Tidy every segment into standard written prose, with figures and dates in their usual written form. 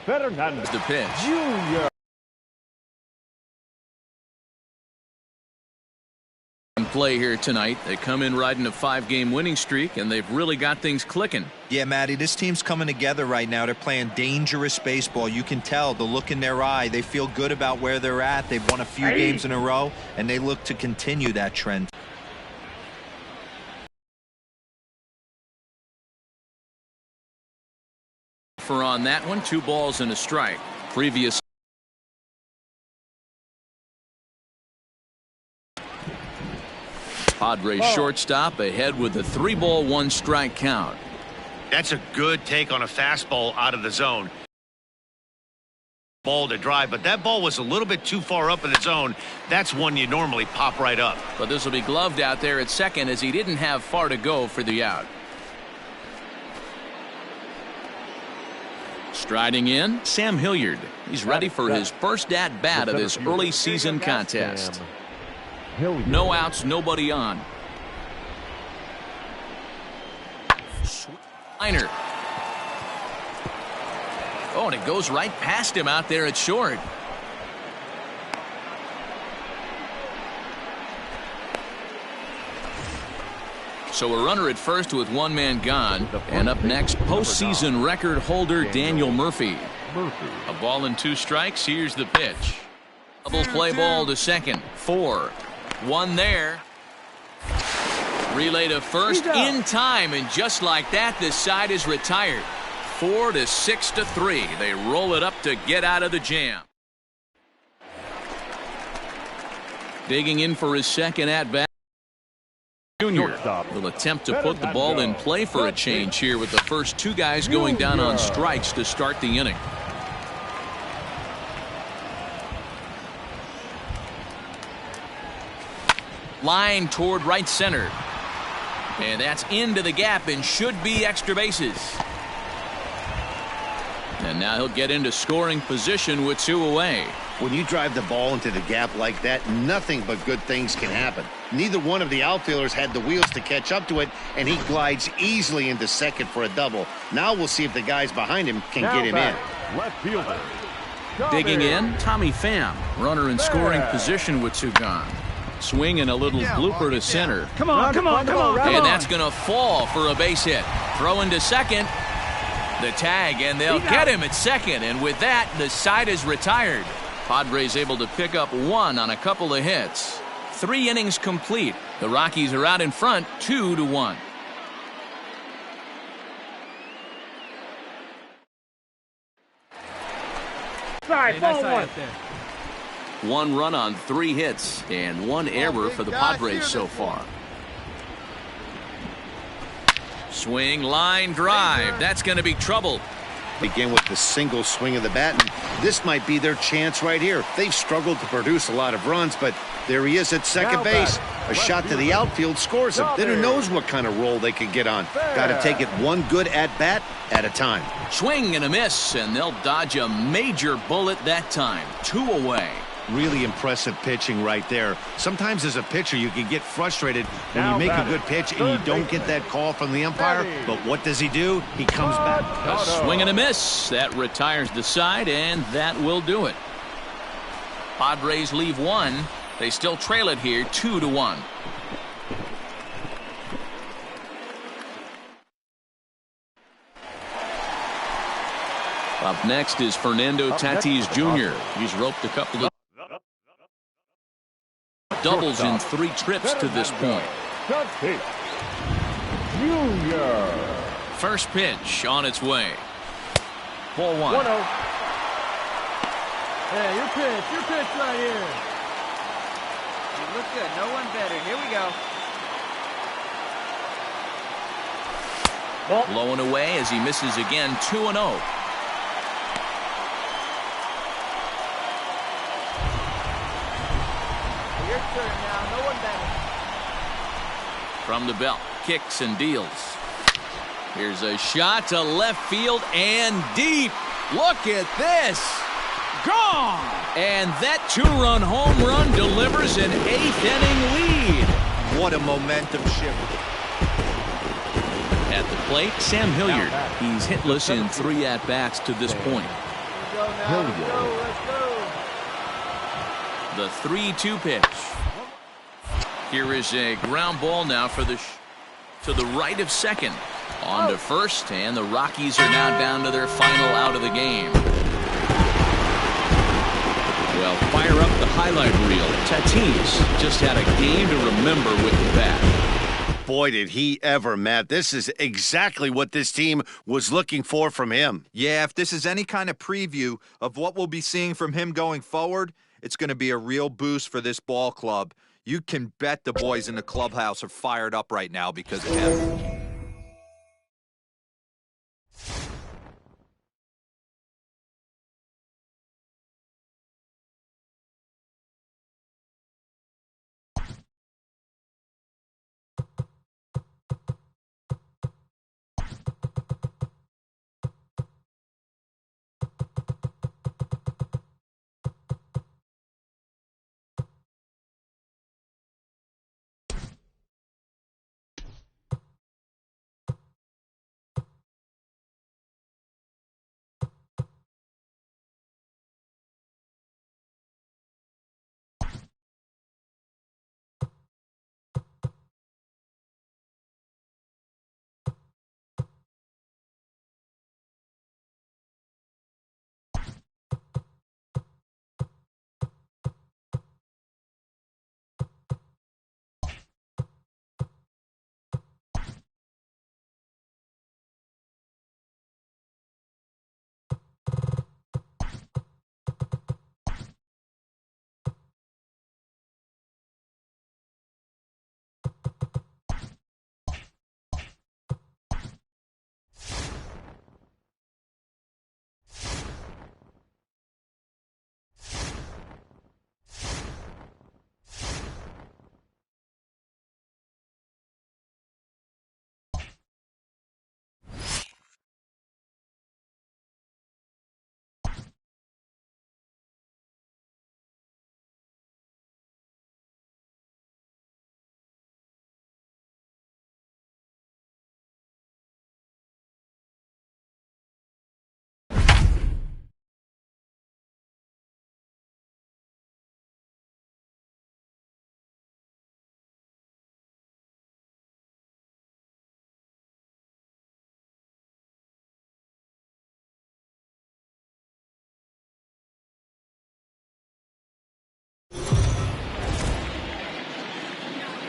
The pitch. Junior. Play here tonight. They come in riding a 5-game winning streak, and they've really got things clicking. Yeah, Matty, this team's coming together right now. They're playing dangerous baseball. You can tell the look in their eye. They feel good about where they're at. They've won a few games in a row, and they look to continue that trend. For on that one, 2 balls and a strike. Previous. Padres shortstop ahead with a 3-ball 1-strike count. That's a good take on a fastball out of the zone. Ball to drive, but that ball was a little bit too far up in the zone. That's one you normally pop right up. But this will be gloved out there at second as he didn't have far to go for the out. Striding in, Sam Hilliard. He's ready for his first at-bat of this early season contest. No outs, nobody on. Liner. Oh, and it goes right past him out there at short. So a runner at first with 1 man gone. And up next, postseason record holder Daniel Murphy. A ball and 2 strikes. Here's the pitch. Double play ball to second. 4. 1 there. Relay to first in time, and just like that, this side is retired. 4 to 6 to 3. They roll it up to get out of the jam. Digging in for his second at bat. Junior will attempt to put the ball in play for a change here with the first 2 guys going down on strikes to start the inning. Line toward right center. And that's into the gap and should be extra bases. And now he'll get into scoring position with 2 away. When you drive the ball into the gap like that, nothing but good things can happen. Neither one of the outfielders had the wheels to catch up to it, and he glides easily into second for a double. Now we'll see if the guys behind him can get him in. Left fielder. Digging in, Tommy Pham. Runner in scoring position with 2 gone. Swing and a little blooper to center. Come on, come on, come on. And that's going to fall for a base hit. Throw into second. The tag, and they'll get him at second. And with that, the side is retired. Padres able to pick up 1 on a couple of hits. 3 innings complete. The Rockies are out in front 2 to 1. Sorry, ball 1. 1 run on 3 hits and 1 error for the Padres so far. Swing, line drive. That's going to be trouble. Begin with the single swing of the bat, and this might be their chance right here. They've struggled to produce a lot of runs, but there he is at second base. A shot to the outfield scores him. Then who knows what kind of roll they could get on. Got to take it 1 good at-bat at a time. Swing and a miss, and they'll dodge a major bullet that time. 2 away. Really impressive pitching right there. Sometimes as a pitcher you can get frustrated when you make a good pitch and you don't get that call from the umpire, but what does he do? He comes back. A swing and a miss. That retires the side, and that will do it. Padres leave 1. They still trail it here 2 to 1. Up next is Fernando Tatis Jr. He's roped a couple of doubles in 3 trips to this point. Junior. First pitch on its way. Ball 1. 1-0. Hey, your pitch right here. You look good. No one better. Here we go. Blowing away as he misses again. 2-0. Your turn now. No one better. From the belt, kicks and deals. Here's a shot to left field and deep. Look at this. Gone. And that 2-run home run delivers an 8th inning lead. What a momentum shift. At the plate, Sam Hilliard. He's hitless in 3 at-bats to this point. go now. Let's go. Let's go. The 3-2 pitch. Here is a ground ball now for to the right of second. On to first, and the Rockies are now down to their final out of the game. Well, fire up the highlight reel. Tatis just had a game to remember with the bat. Boy, did he ever, Matt. This is exactly what this team was looking for from him. Yeah, if this is any kind of preview of what we'll be seeing from him going forward, it's going to be a real boost for this ball club. You can bet the boys in the clubhouse are fired up right now because of him.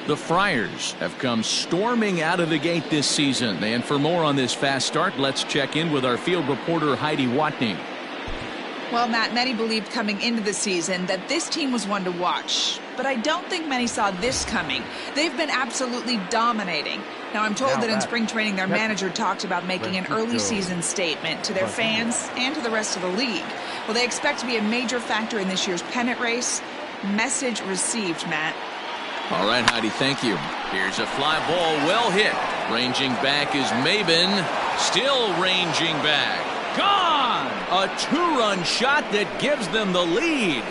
The Friars have come storming out of the gate this season. And for more on this fast start, let's check in with our field reporter Heidi Watney. Well, Matt, many believed coming into the season that this team was one to watch. But I don't think many saw this coming. They've been absolutely dominating. Now, I'm told that in spring training, their manager talked about making an early season statement to their fans and to the rest of the league. Well, they expect to be a major factor in this year's pennant race. Message received, Matt. All right, Heidi, thank you. Here's a fly ball, well hit. Ranging back is Maben. Still ranging back. Gone! A two-run shot that gives them the lead.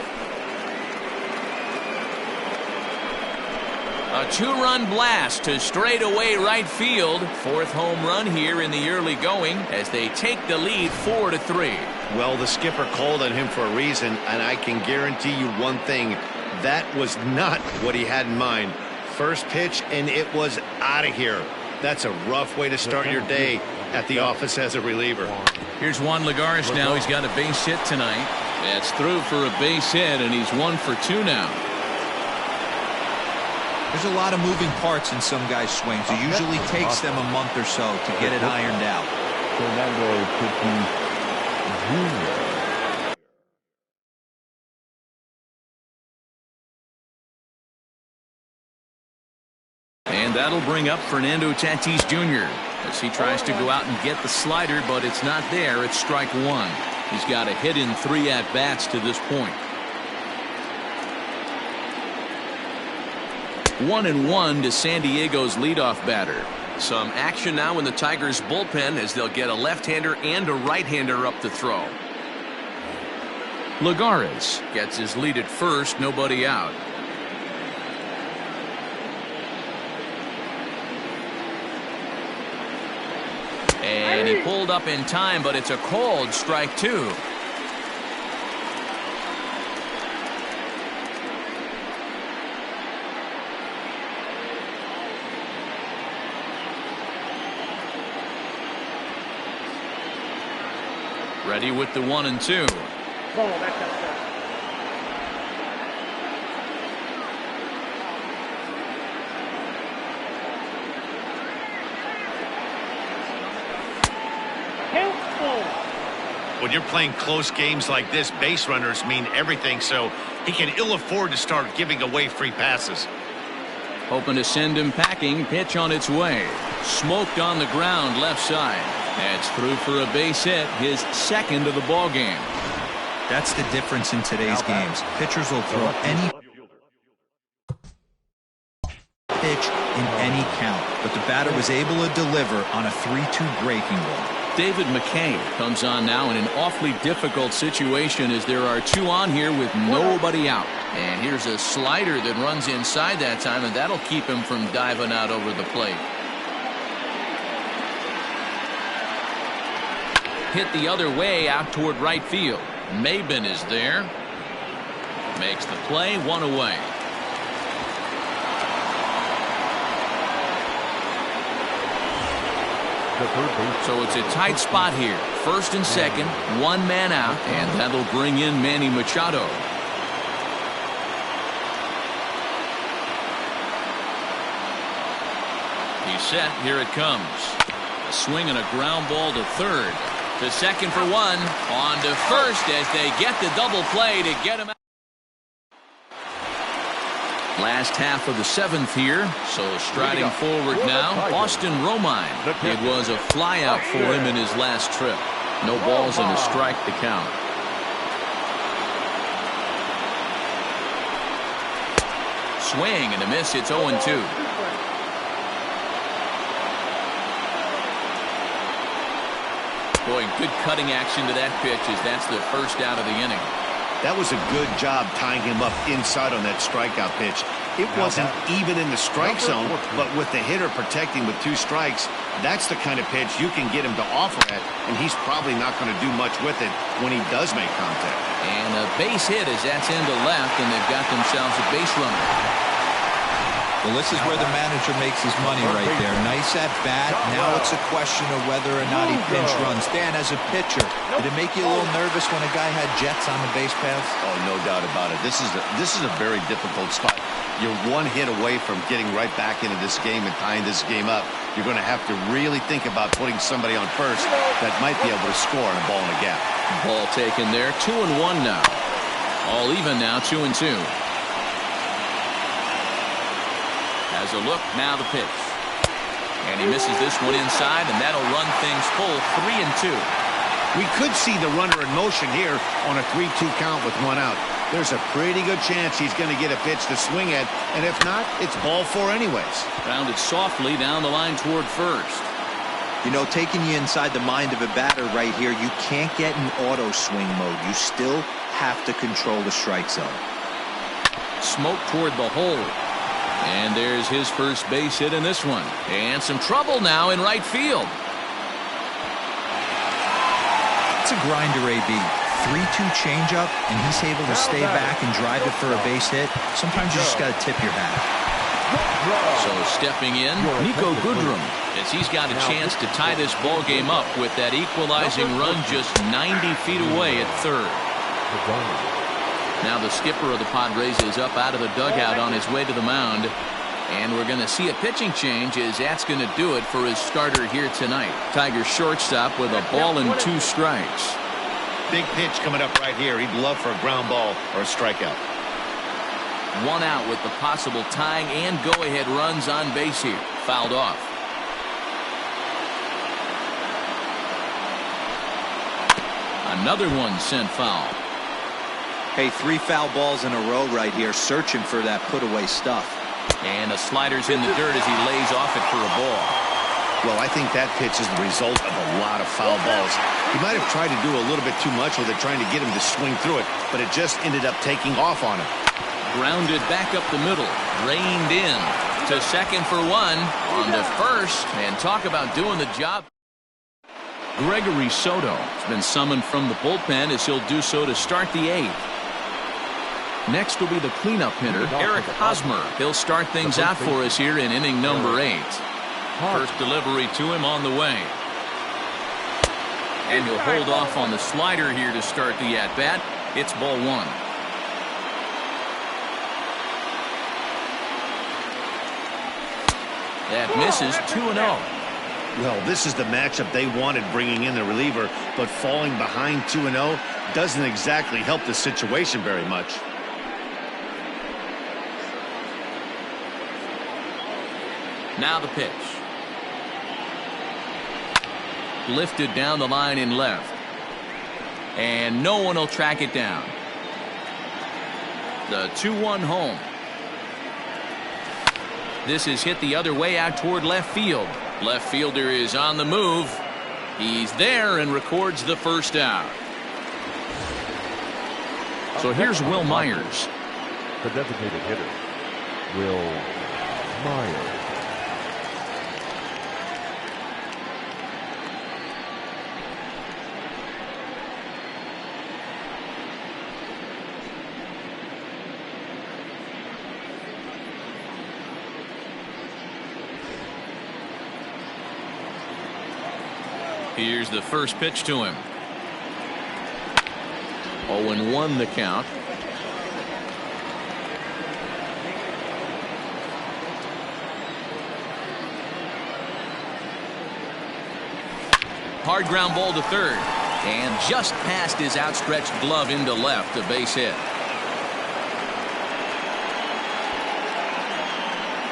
A two-run blast to straightaway right field. Fourth home run here in the early going as they take the lead 4-3. Well, the skipper called on him for a reason, and I can guarantee you one thing. That was not what he had in mind. First pitch, and it was out of here. That's a rough way to start your day at the office as a reliever. Here's Juan Lagares now. He's got a base hit tonight. That's through for a base hit, and he's 1 for 2 now. There's a lot of moving parts in some guys' swings. It usually takes them a month or so to get it ironed out. And that'll bring up Fernando Tatis Jr. as he tries to go out and get the slider, but it's not there. It's strike one. He's got a hit in 3 at-bats to this point. 1-1 to San Diego's leadoff batter. Some action now in the Tigers bullpen as they'll get a left-hander and a right-hander up to throw. Lagares gets his lead at first, nobody out. And he pulled up in time, but it's a called strike 2. Ready with the 1-2. Ball, that's outside. When you're playing close games like this, base runners mean everything, so he can ill afford to start giving away free passes. Hoping to send him packing. Pitch on its way. Smoked on the ground left side. That's through for a base hit, his second of the ball game. That's the difference in today's games. Pitchers will throw any pitch in any count, but the batter was able to deliver on a 3-2 breaking ball. David McKay comes on now in an awfully difficult situation as there are two on here with nobody out. And here's a slider that runs inside that time, and that'll keep him from diving out over the plate. Hit the other way out toward right field. Maben is there. Makes the play, one away. So it's a tight spot here. First and second, one man out, and that'll bring in Manny Machado. He's set. Here it comes. A swing and a ground ball to third. To second for one. On to first as they get the double play to get him out. Last half of the seventh here, so striding forward now, Austin Romine. It was a flyout for him in his last trip. No balls and a strike to count. Swing and a miss. It's 0-2. Boy, good cutting action to that pitch as that's the first out of the inning. That was a good job tying him up inside on that strikeout pitch. It wasn't even in the strike zone, but with the hitter protecting with 2 strikes, that's the kind of pitch you can get him to offer at, and he's probably not going to do much with it when he does make contact. And a base hit as that's into left, and they've got themselves a base runner. Well, this is where the manager makes his money right there. Nice at bat. Now it's a question of whether or not he pinch runs. Dan, as a pitcher, did it make you a little nervous when a guy had jets on the base paths? Oh, no doubt about it. This is a very difficult spot. You're one hit away from getting right back into this game and tying this game up. You're going to have to really think about putting somebody on first that might be able to score on a ball in a gap. Ball taken there. 2-1 now. All even now. 2-2. Has a look, now the pitch. And he misses this one inside, and that'll run things full. 3-2. We could see the runner in motion here on a 3-2 count with one out. There's a pretty good chance he's going to get a pitch to swing at, and if not, it's ball 4 anyways. Grounded softly down the line toward first. You know, taking you inside the mind of a batter right here, you can't get in auto swing mode. You still have to control the strike zone. Smoke toward the hole. And there's his first base hit in this one. And some trouble now in right field. It's a grinder, AB. 3-2 changeup, and he's able to stay back and drive it for a base hit. Sometimes you just got to tip your hat. So stepping in, Nico Goodrum, as he's got a chance to tie this ball game up with that equalizing run just 90 feet away at third. Now the skipper of the Padres is up out of the dugout on his way to the mound. And we're going to see a pitching change as that's going to do it for his starter here tonight. Tigers shortstop with a ball and 2 strikes. Big pitch coming up right here. He'd love for a ground ball or a strikeout. 1 out with the possible tying and go-ahead runs on base here. Fouled off. Another one sent foul. Hey, 3 foul balls in a row right here, searching for that put-away stuff. And a slider's in the dirt as he lays off it for a ball. Well, I think that pitch is the result of a lot of foul balls. He might have tried to do a little bit too much with it, trying to get him to swing through it, but it just ended up taking off on him. Grounded back up the middle, reined in to second for 1, on to first, and talk about doing the job. Gregory Soto has been summoned from the bullpen as he'll do so to start the 8th. Next will be the cleanup hitter, Eric Hosmer. He'll start things out for us here in inning number 8. First delivery to him on the way. And he'll hold off on the slider here to start the at-bat. It's ball one. That misses 2-0. Well, this is the matchup they wanted, bringing in the reliever, but falling behind 2-0 doesn't exactly help the situation very much. Now the pitch. Lifted down the line in left. And no one will track it down. The 2-1 home. This is hit the other way out toward left field. Left fielder is on the move. He's there and records the first out. So here's Will Myers. The designated hitter, Will Myers. Here's the first pitch to him. 0-1 the count. Hard ground ball to third. And just past his outstretched glove into left, a base hit.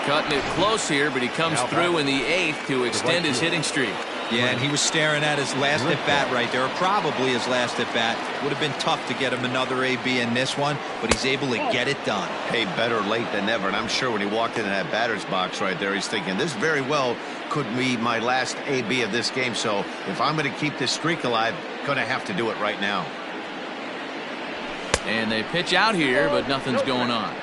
Cutting it close here, but he comes through in the 8th to extend his hitting streak. Yeah, and he was staring at his last at-bat right there, or probably his last at-bat. Would have been tough to get him another AB in this one, but he's able to get it done. Hey, better late than never, and I'm sure when he walked into that batter's box right there, he's thinking, this very well could be my last AB of this game, so if I'm going to keep this streak alive, going to have to do it right now. And they pitch out here, but nothing's going on.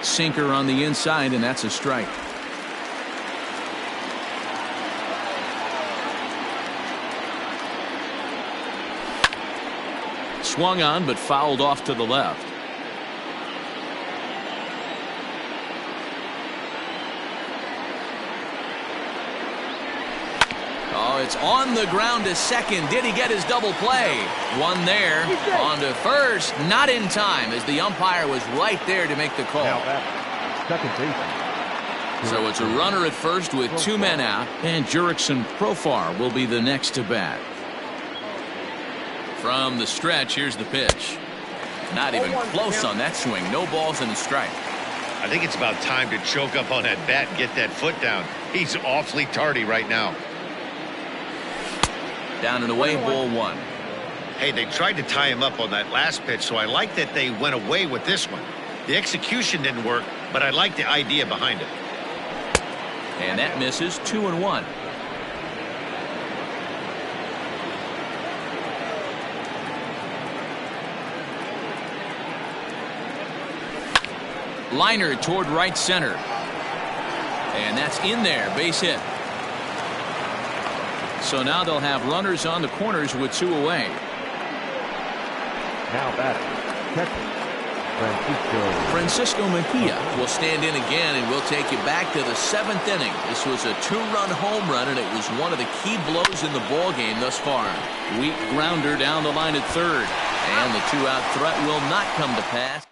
Sinker on the inside, and that's a strike. Swung on, but fouled off to the left. Oh, it's on the ground to second. Did he get his double play? One there. On to first. Not in time, as the umpire was right there to make the call. Second baseman. So it's a runner at first with 2 men out, and Jurickson Profar will be the next to bat. From the stretch, here's the pitch. Not even close on that swing. No balls and a strike. I think it's about time to choke up on that bat and get that foot down. He's awfully tardy right now. Down and away, ball one. Hey, they tried to tie him up on that last pitch, so I like that they went away with this one. The execution didn't work, but I like the idea behind it. And that misses. 2-1. Liner toward right center. And that's in there. Base hit. So now they'll have runners on the corners with 2 away. Now batting, catcher, Francisco Mejia will stand in again, and we'll take you back to the 7th inning. This was a 2-run home run, and it was one of the key blows in the ball game thus far. Weak grounder down the line at third, and the 2-out threat will not come to pass.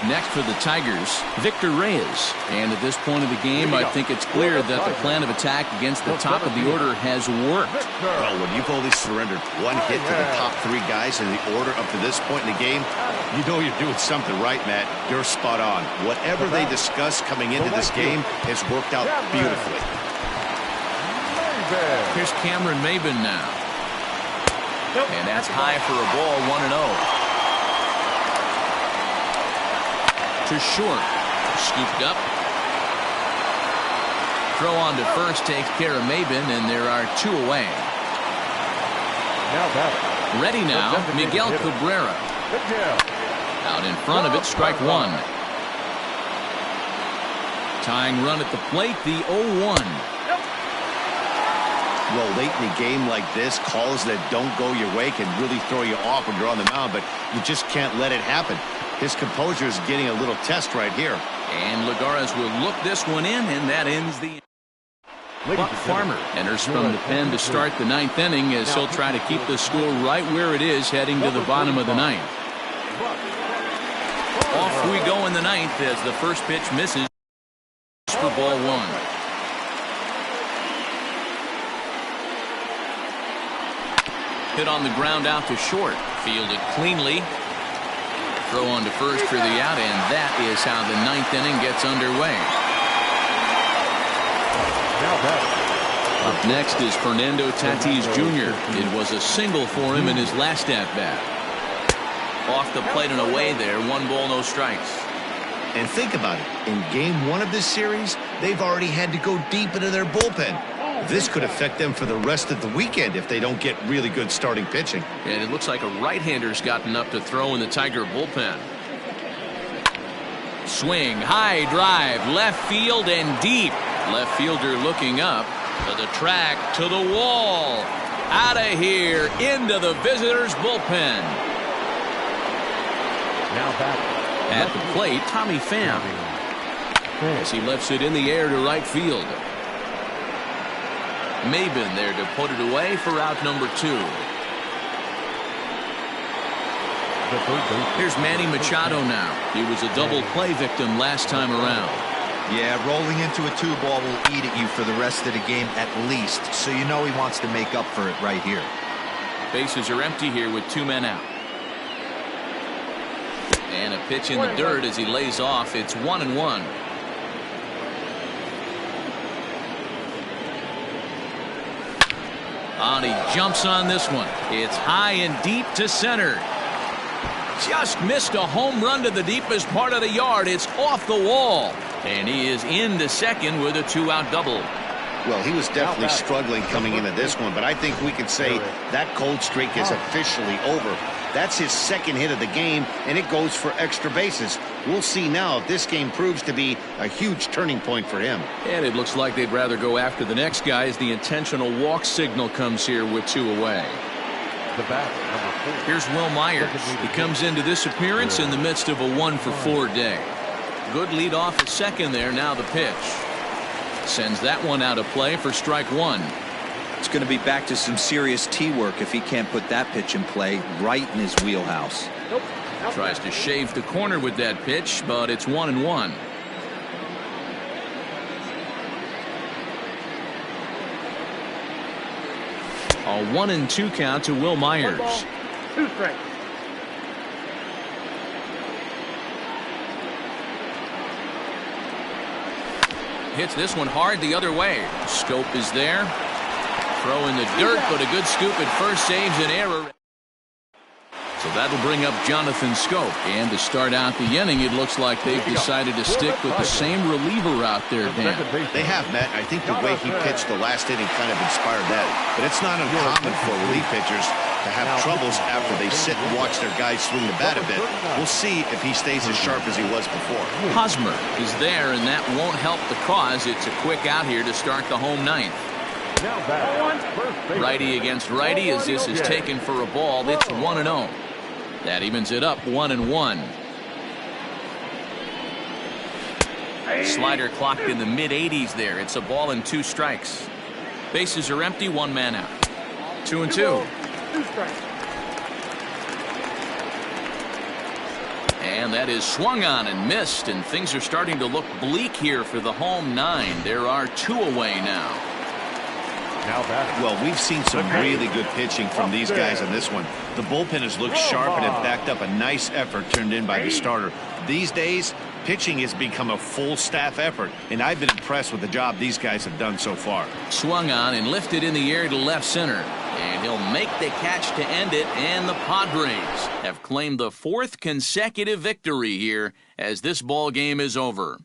Next for the Tigers, Victor Reyes. And at this point of the game, I think it's clear that the plan of attack against the top of the order has worked. Well, when you've only surrendered 1 hit to the top 3 guys in the order up to this point in the game, you know you're doing something right, Matt. You're spot on. Whatever they discussed coming into this game has worked out beautifully. Here's Cameron Maben now. And that's high for a ball, 1-0. To short. Scooped up. Throw on to first takes care of Maben, and there are 2 away. Ready now, Miguel Cabrera. Out in front of it, strike 1. Tying run at the plate, the 0-1. Well, late in the game like this, calls that don't go your way can really throw you off when you're on the mound, but you just can't let it happen. His composure is getting a little test right here. And Lagares will look this one in, and that ends the... Buck Farmer enters from the pen to start the ninth inning as he'll try to keep the score right where it is heading to the bottom of the ninth. Off we go in the ninth as the first pitch misses for ball one. Hit on the ground out to short. Fielded cleanly. Throw on to first for the out, and that is how the ninth inning gets underway. Up next is Fernando Tatis Jr. It was a single for him in his last at-bat. Off the plate and away there. 1 ball, no strikes. And think about it. In game 1 of this series, they've already had to go deep into their bullpen. This could affect them for the rest of the weekend if they don't get really good starting pitching. And it looks like a right-hander's gotten up to throw in the Tiger bullpen. Swing, high drive, left field and deep. Left fielder looking up to the track, to the wall. Out of here, into the visitors' bullpen. Now back at the plate, Tommy Pham, as he lefts it in the air to right field. Maben there to put it away for out number 2. Here's Manny Machado now. He was a double play victim last time around. Yeah, rolling into a 2-ball will eat at you for the rest of the game at least, so you know he wants to make up for it right here. Bases are empty here with 2 men out. And a pitch in the dirt as he lays off. It's 1-1. And he jumps on this one. It's high and deep to center. Just missed a home run to the deepest part of the yard. It's off the wall. And he is into second with a 2-out double. Well, he was definitely struggling coming into this one, but I think we can say that cold streak is officially over. That's his second hit of the game, and it goes for extra bases. We'll see now if this game proves to be a huge turning point for him. And it looks like they'd rather go after the next guy as the intentional walk signal comes here with 2 away. The bat, number 4. Here's Will Myers. He comes into this appearance in the midst of a 1-for-4 day. Good lead off at second there. Now the pitch. Sends that one out of play for strike 1. It's going to be back to some serious tee work if he can't put that pitch in play right in his wheelhouse. Tries to shave the corner with that pitch, but it's 1-1. A 1-2 count to Will Myers. 2 strikes. Hits this one hard the other way. Scope is there. Throw in the dirt, but a good scoop at first saves an error. So that'll bring up Jonathan Scope. And to start out the inning, it looks like they've decided to stick with the same reliever out there, Dan. They have, Matt. I think the way he pitched the last inning kind of inspired that. But it's not uncommon for relief pitchers to have troubles after they sit and watch their guys swing the bat a bit. We'll see if he stays as sharp as he was before. Hosmer is there, and that won't help the cause. It's a quick out here to start the home ninth. Righty against righty as this is taken for a ball. It's 1-0. That evens it up 1-1. Slider clocked in the mid-80s there. It's a ball and 2 strikes. Bases are empty, 1 man out. 2-2. And that is swung on and missed, and things are starting to look bleak here for the home 9. There are 2 away now. Well, we've seen some really good pitching from these guys in this one. The bullpen has looked sharp and have backed up a nice effort turned in by the starter. These days, pitching has become a full staff effort, and I've been impressed with the job these guys have done so far. Swung on and lifted in the air to left center. And he'll make the catch to end it, and the Padres have claimed the 4th consecutive victory here as this ball game is over.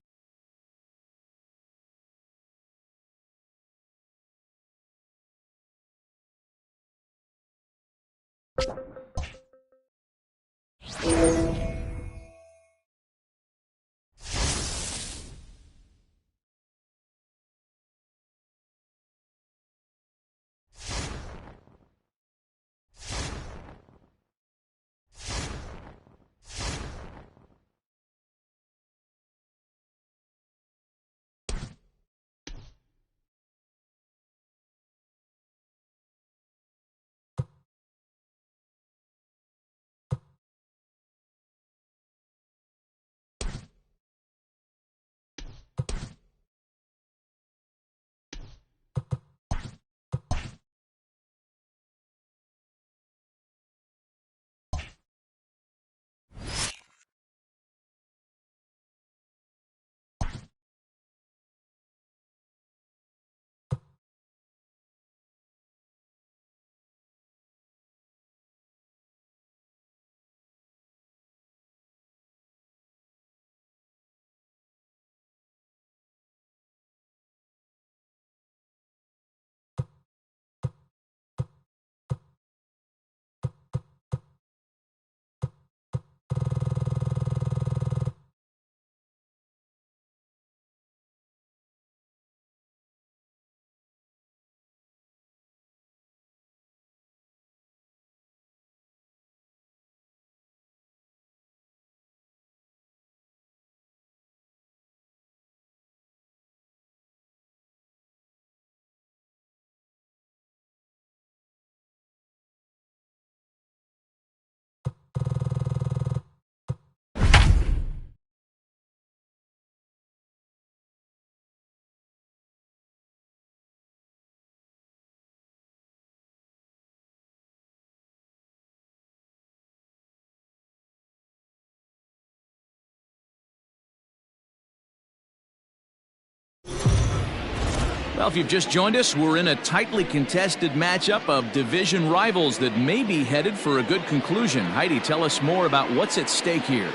Well, if you've just joined us, we're in a tightly contested matchup of division rivals that may be headed for a good conclusion. Heidi, tell us more about what's at stake here.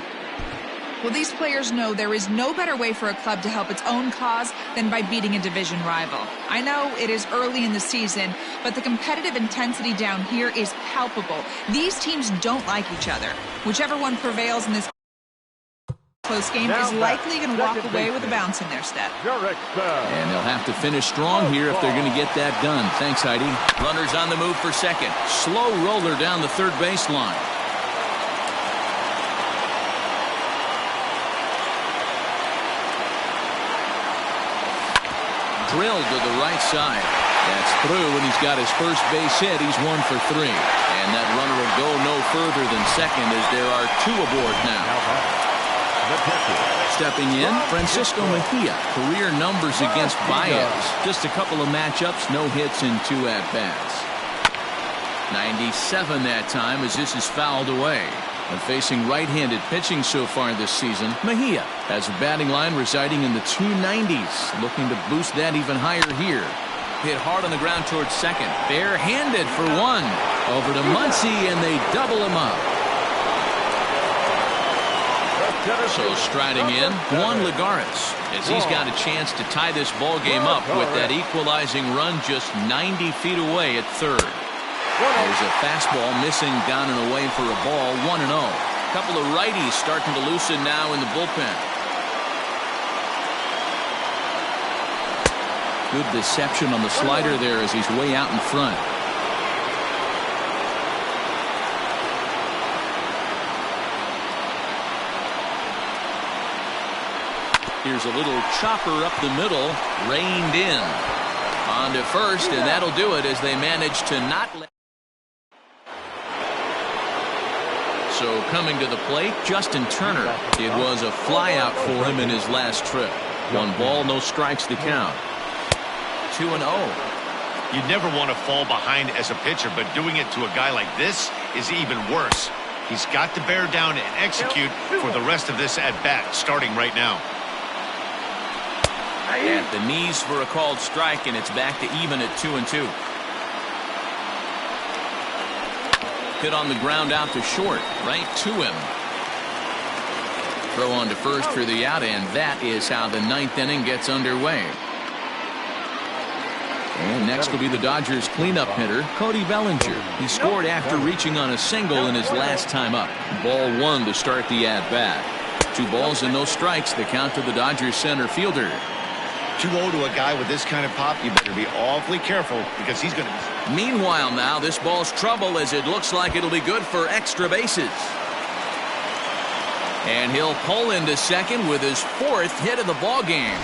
Well, these players know there is no better way for a club to help its own cause than by beating a division rival. I know it is early in the season, but the competitive intensity down here is palpable. These teams don't like each other. Whichever one prevails in this close game is likely going to walk away with a bounce in their step. And they'll have to finish strong here if they're going to get that done. Thanks, Heidi. Runners on the move for second. Slow roller down the third baseline. Drilled to the right side. That's through, and he's got his first base hit. He's 1 for 3. And that runner will go no further than second as there are 2 aboard now. Stepping in, Francisco Mejia. Career numbers against Baez. Just a couple of matchups, no hits and 2 at-bats. 97 that time as this is fouled away. And facing right-handed pitching so far this season, Mejia has a batting line residing in the 290s. Looking to boost that even higher here. Hit hard on the ground towards second. Bare-handed for 1. Over to Muncy, and they double him up. So striding in, Juan Lagares, as he's got a chance to tie this ball game up with that equalizing run just 90 feet away at third. There's a fastball missing down and away for a ball, 1-0. A couple of righties starting to loosen now in the bullpen. Good deception on the slider there as he's way out in front. Here's a little chopper up the middle, reined in. On to first, and that'll do it as they manage to not let. So coming to the plate, Justin Turner. It was a flyout for him in his last trip. 1 ball, no strikes to count. 2-0. You never want to fall behind as a pitcher, but doing it to a guy like this is even worse. He's got to bear down and execute for the rest of this at-bat, starting right now. At the knees for a called strike, and it's back to even at 2-2. Hit on the ground out to short, right to him. Throw on to first for the out, and that is how the 9th inning gets underway. And next will be the Dodgers cleanup hitter, Cody Bellinger. He scored after reaching on a single in his last time up. Ball 1 to start the at-bat. 2 balls and no strikes, the count to the Dodgers center fielder. 2-0 to a guy with this kind of pop, you better be awfully careful because he's going to. Meanwhile now, this ball's trouble as it looks like it'll be good for extra bases. And he'll pull into second with his 4th hit of the ball game.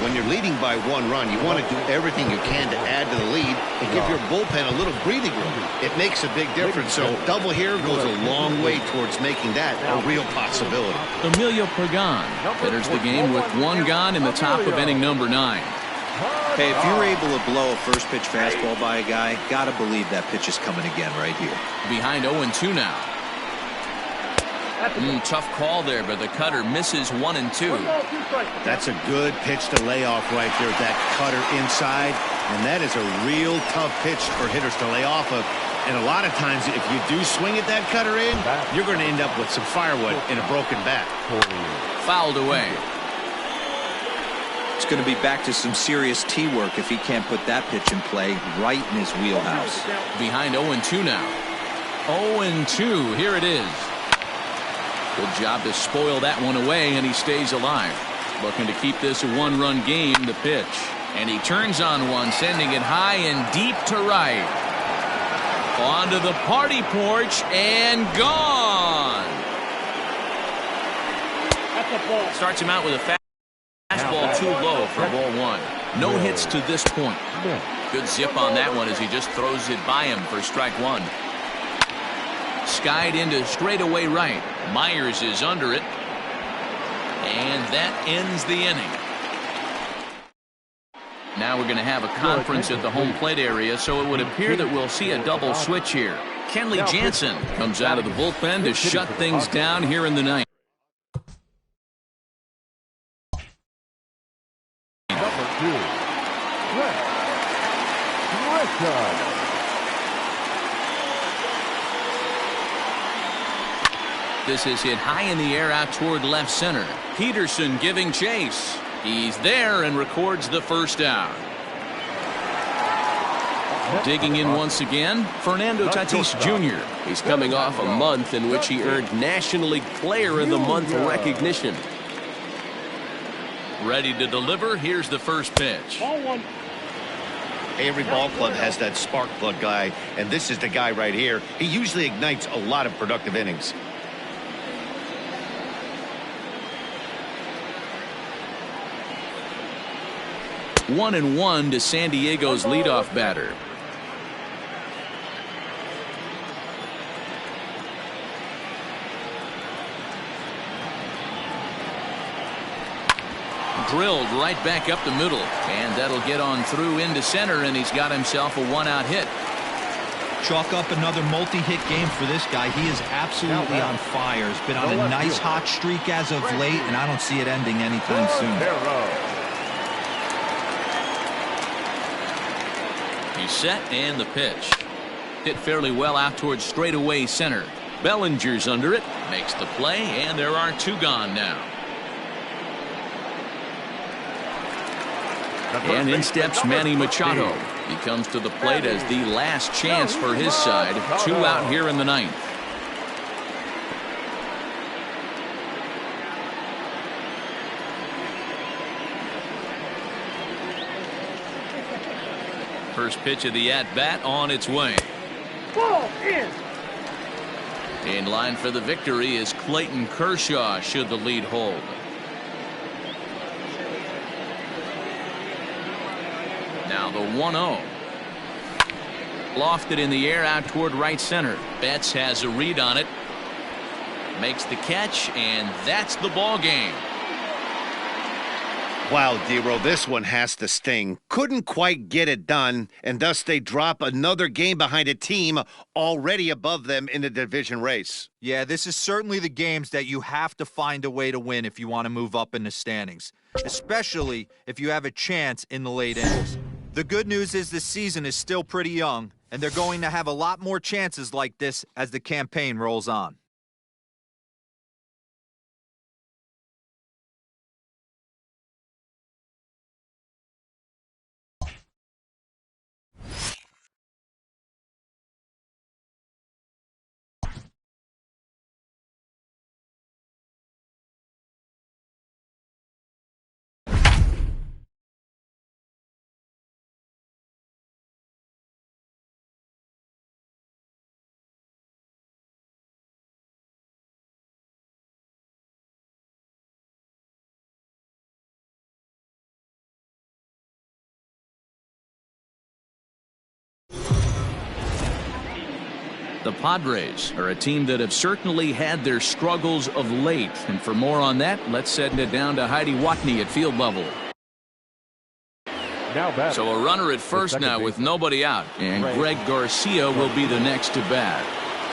When you're leading by 1 run, you want to do everything you can to add to the lead and give your bullpen a little breathing room. It makes a big difference. So double here goes a long way towards making that a real possibility. Emilio Pagan enters the game with 1 gone in the top of inning number 9. Hey, if you're able to blow a first pitch fastball by a guy, gotta believe that pitch is coming again right here. Behind 0-2 now. Tough call there, but the cutter misses 1 and 2. That's a good pitch to lay off right there, that cutter inside. And that is a real tough pitch for hitters to lay off of. And a lot of times, if you do swing at that cutter in, you're going to end up with some firewood in a broken bat. Fouled away. It's going to be back to some serious tee work if he can't put that pitch in play right in his wheelhouse. Behind 0-2 now. 0-2, here it is. Good job to spoil that one away, and he stays alive. Looking to keep this a 1-run game, the pitch. And he turns on one, sending it high and deep to right. Onto the party porch, and gone. Starts him out with a fastball too low for ball 1. No hits to this point. Good zip on that one as he just throws it by him for strike 1. Skied into straightaway right. Myers is under it. And that ends the inning. Now we're going to have a conference at the home plate area, so it would appear that we'll see a double switch here. Kenley Jansen comes out of the bullpen to shut things down here in the ninth. This is hit high in the air out toward left center. Peterson giving chase. He's there and records the first down. Digging in once again, Fernando Tatis Jr. He's coming off a month in which he earned National League Player of the Month recognition. Ready to deliver. Here's the first pitch. Every ball club has that spark plug guy, and this is the guy right here. He usually ignites a lot of productive innings. 1-1 to San Diego's leadoff batter. Drilled right back up the middle, and that'll get on through into center, and he's got himself a one-out hit. Chalk up another multi-hit game for this guy. He is absolutely on fire. He's been on a nice hot streak as of late, and I don't see it ending anytime soon. He's set, and the pitch. Hit fairly well out towards straightaway center. Bellinger's under it, makes the play, and there are two gone now. And in steps Manny Machado. He comes to the plate as the last chance for his side. Two out here in the ninth. First pitch of the at-bat on its way. Ball in. In line for the victory is Clayton Kershaw should the lead hold. Now the 1-0. Lofted in the air out toward right center. Betts has a read on it. Makes the catch, and that's the ball game. Wow, Dero, this one has to sting. Couldn't quite get it done, and thus they drop another game behind a team already above them in the division race. Yeah, this is certainly the games that you have to find a way to win if you want to move up in the standings, especially if you have a chance in the late innings. The good news is this season is still pretty young, and they're going to have a lot more chances like this as the campaign rolls on. The Padres are a team that have certainly had their struggles of late. And for more on that, let's send it down to Heidi Watney at field level. So a runner at first now with nobody out. And Greg Garcia will be the next to bat.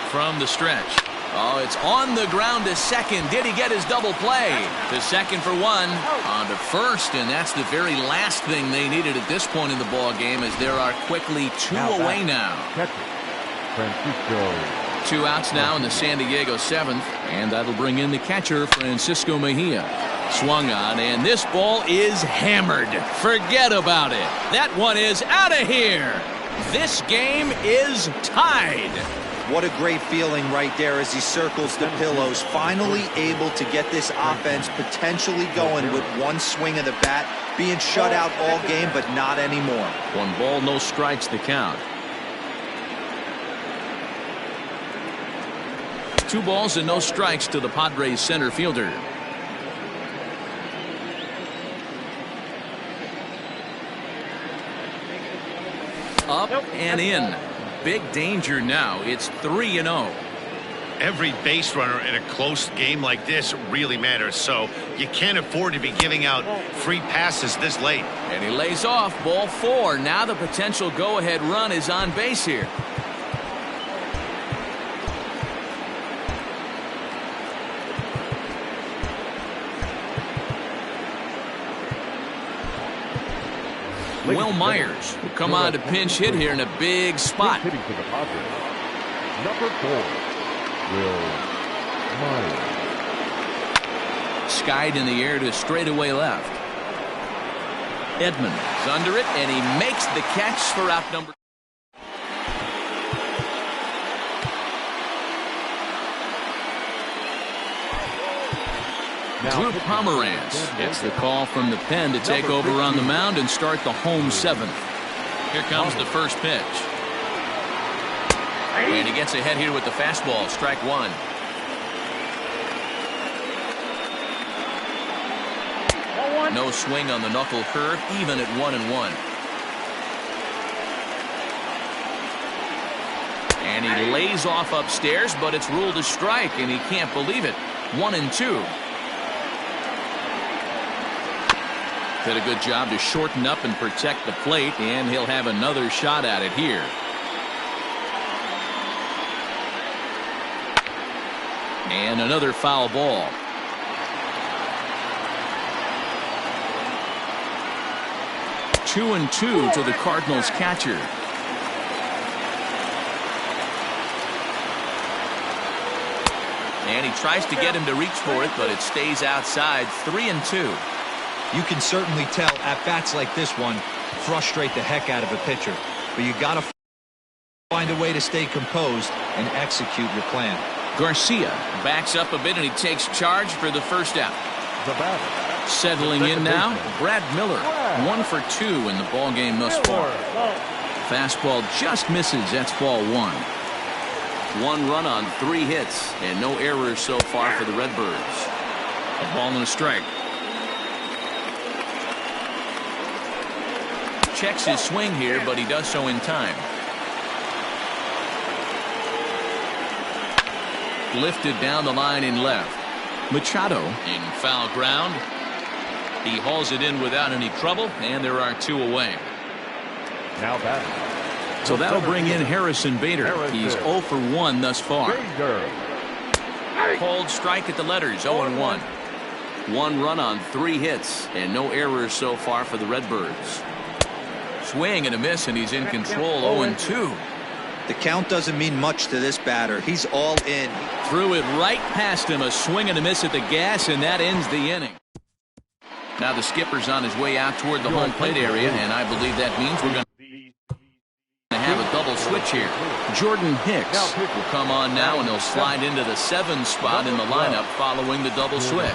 From the stretch. Oh, it's on the ground to second. Did he get his double play? To second for one. On to first, and that's the very last thing they needed at this point in the ball game, as there are quickly two away now. Two outs now in the San Diego seventh, and that'll bring in the catcher, Francisco Mejia. Swung on, and this ball is hammered. Forget about it. That one is out of here. This game is tied. What a great feeling right there as he circles the pillows, finally able to get this offense potentially going with one swing of the bat, being shut out all game, but not anymore. 1 ball, no strikes the count. 2 balls and no strikes to the Padres center fielder. Up and in. Big danger now. It's 3-0. Every base runner in a close game like this really matters, so you can't afford to be giving out free passes this late. And he lays off. Ball 4. Now the potential go-ahead run is on base here. Will Myers will come on to pinch hit here in a big spot. Hitting for the Padres, number 4, Will Myers. Skied in the air to straightaway left. Edman is under it, and he makes the catch for out number. Drew Pomeranz gets the call from the pen to take over on the mound and start the home 7th. Here comes the first pitch. And he gets ahead here with the fastball, strike 1. No swing on the knuckle curve, even at 1-1. And he lays off upstairs, but it's ruled a strike, and he can't believe it. 1-2. Did a good job to shorten up and protect the plate, and he'll have another shot at it here. And another foul ball. 2-2 to the Cardinals catcher. And he tries to get him to reach for it, but it stays outside. 3-2. You can certainly tell at-bats like this one frustrate the heck out of a pitcher. But you got to find a way to stay composed and execute your plan. Garcia backs up a bit, and he takes charge for the first out. The batter. Settling in now, Brad Miller. 1 for 2 in the ball game thus far. Fastball just misses. That's ball 1. 1 run on 3 hits, and no errors so far for the Redbirds. A ball and a strike. Checks his swing here, but he does so in time. Lifted down the line in left. Machado in foul ground. He hauls it in without any trouble, and there are 2 away. Now batting. So that'll bring in Harrison Bader. He's 0 for 1 thus far. Called strike at the letters, 0-1. 1 run on 3 hits, and no errors so far for the Redbirds. Swing and a miss, and he's in control. 0-2. The count doesn't mean much to this batter. He's all in. Threw it right past him. A swing and a miss at the gas, and that ends the inning. Now the skipper's on his way out toward the home plate area, and I believe that means we're going to have a double switch here. Jordan Hicks will come on now, and he'll slide into the 7 spot in the lineup following the double switch.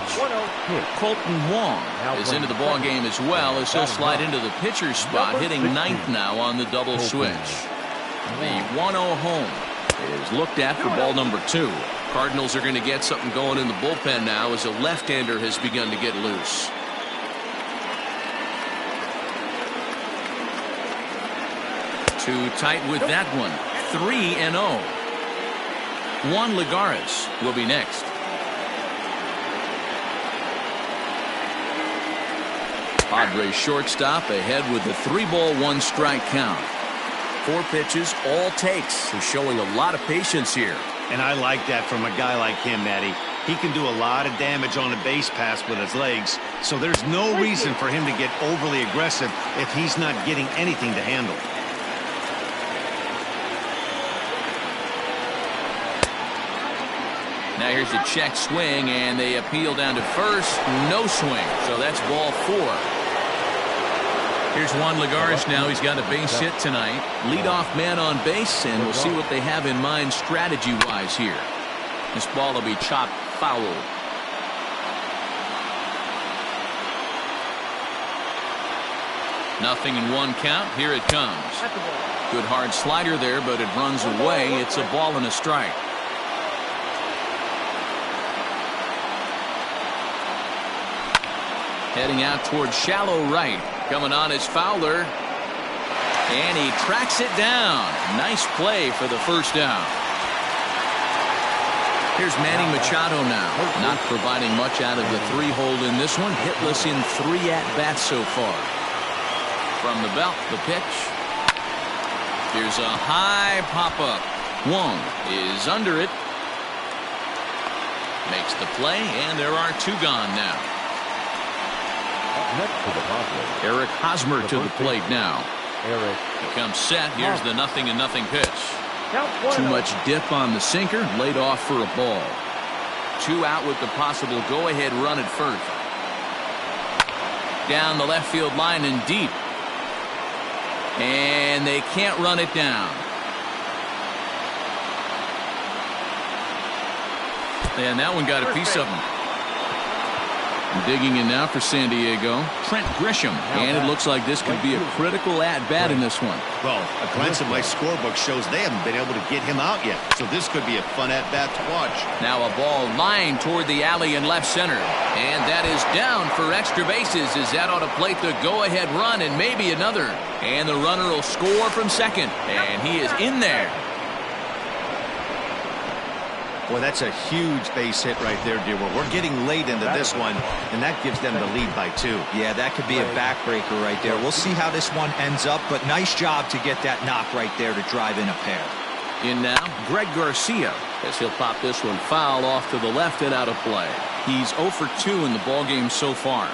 Colton Wong is into the ball game as well, as he'll slide into the pitcher's spot, hitting 9th now on the double switch. The 1-0 home is looked at for ball number 2. Cardinals are going to get something going in the bullpen now, as a left-hander has begun to get loose. Too tight with that one. 3-0. Juan Lagares will be next. Padres shortstop ahead with the 3-ball 1-strike count. 4 pitches, all takes. He's showing a lot of patience here. And I like that from a guy like him, Matty. He can do a lot of damage on a base pass with his legs, so there's no reason for him to get overly aggressive if he's not getting anything to handle. Now here's a check swing, and they appeal down to first. No swing, so that's ball 4. Here's Juan Lagares now. He's got a base hit tonight. Leadoff man on base, and we'll see what they have in mind strategy-wise here. This ball will be chopped foul. Nothing in 1 count. Here it comes. Good hard slider there, but it runs away. It's a ball and a strike. Heading out towards shallow right. Coming on is Fowler. And he tracks it down. Nice play for the first down. Here's Manny Machado now. Not providing much out of the 3-hole in this one. Hitless in 3 at-bats so far. From the belt, the pitch. Here's a high pop-up. Wong is under it. Makes the play, and there are 2 gone now. Next to the Padres, Eric Hosmer to the plate now. Eric. He comes set. Here's the 0-0 pitch. Too much dip on the sinker. Laid off for a ball. 2 out with the possible go-ahead run at first. Down the left field line and deep. And they can't run it down. And that one got a piece of him. Digging in now for San Diego, Trent Grisham. And it looks like this could be a critical at-bat in this one. Well, a glance at my scorebook shows they haven't been able to get him out yet. So this could be a fun at-bat to watch. Now a ball lined toward the alley in left center. And that is down for extra bases as that ought to plate the go-ahead run and maybe another. And the runner will score from second. And he is in there. Boy, that's a huge base hit right there, dear. We're getting late into this one, and that gives them the lead by 2. Yeah, that could be a backbreaker right there. We'll see how this one ends up, but nice job to get that knock right there to drive in a pair. In now, Greg Garcia, as he'll pop this one foul off to the left and out of play. He's 0 for 2 in the ballgame so far.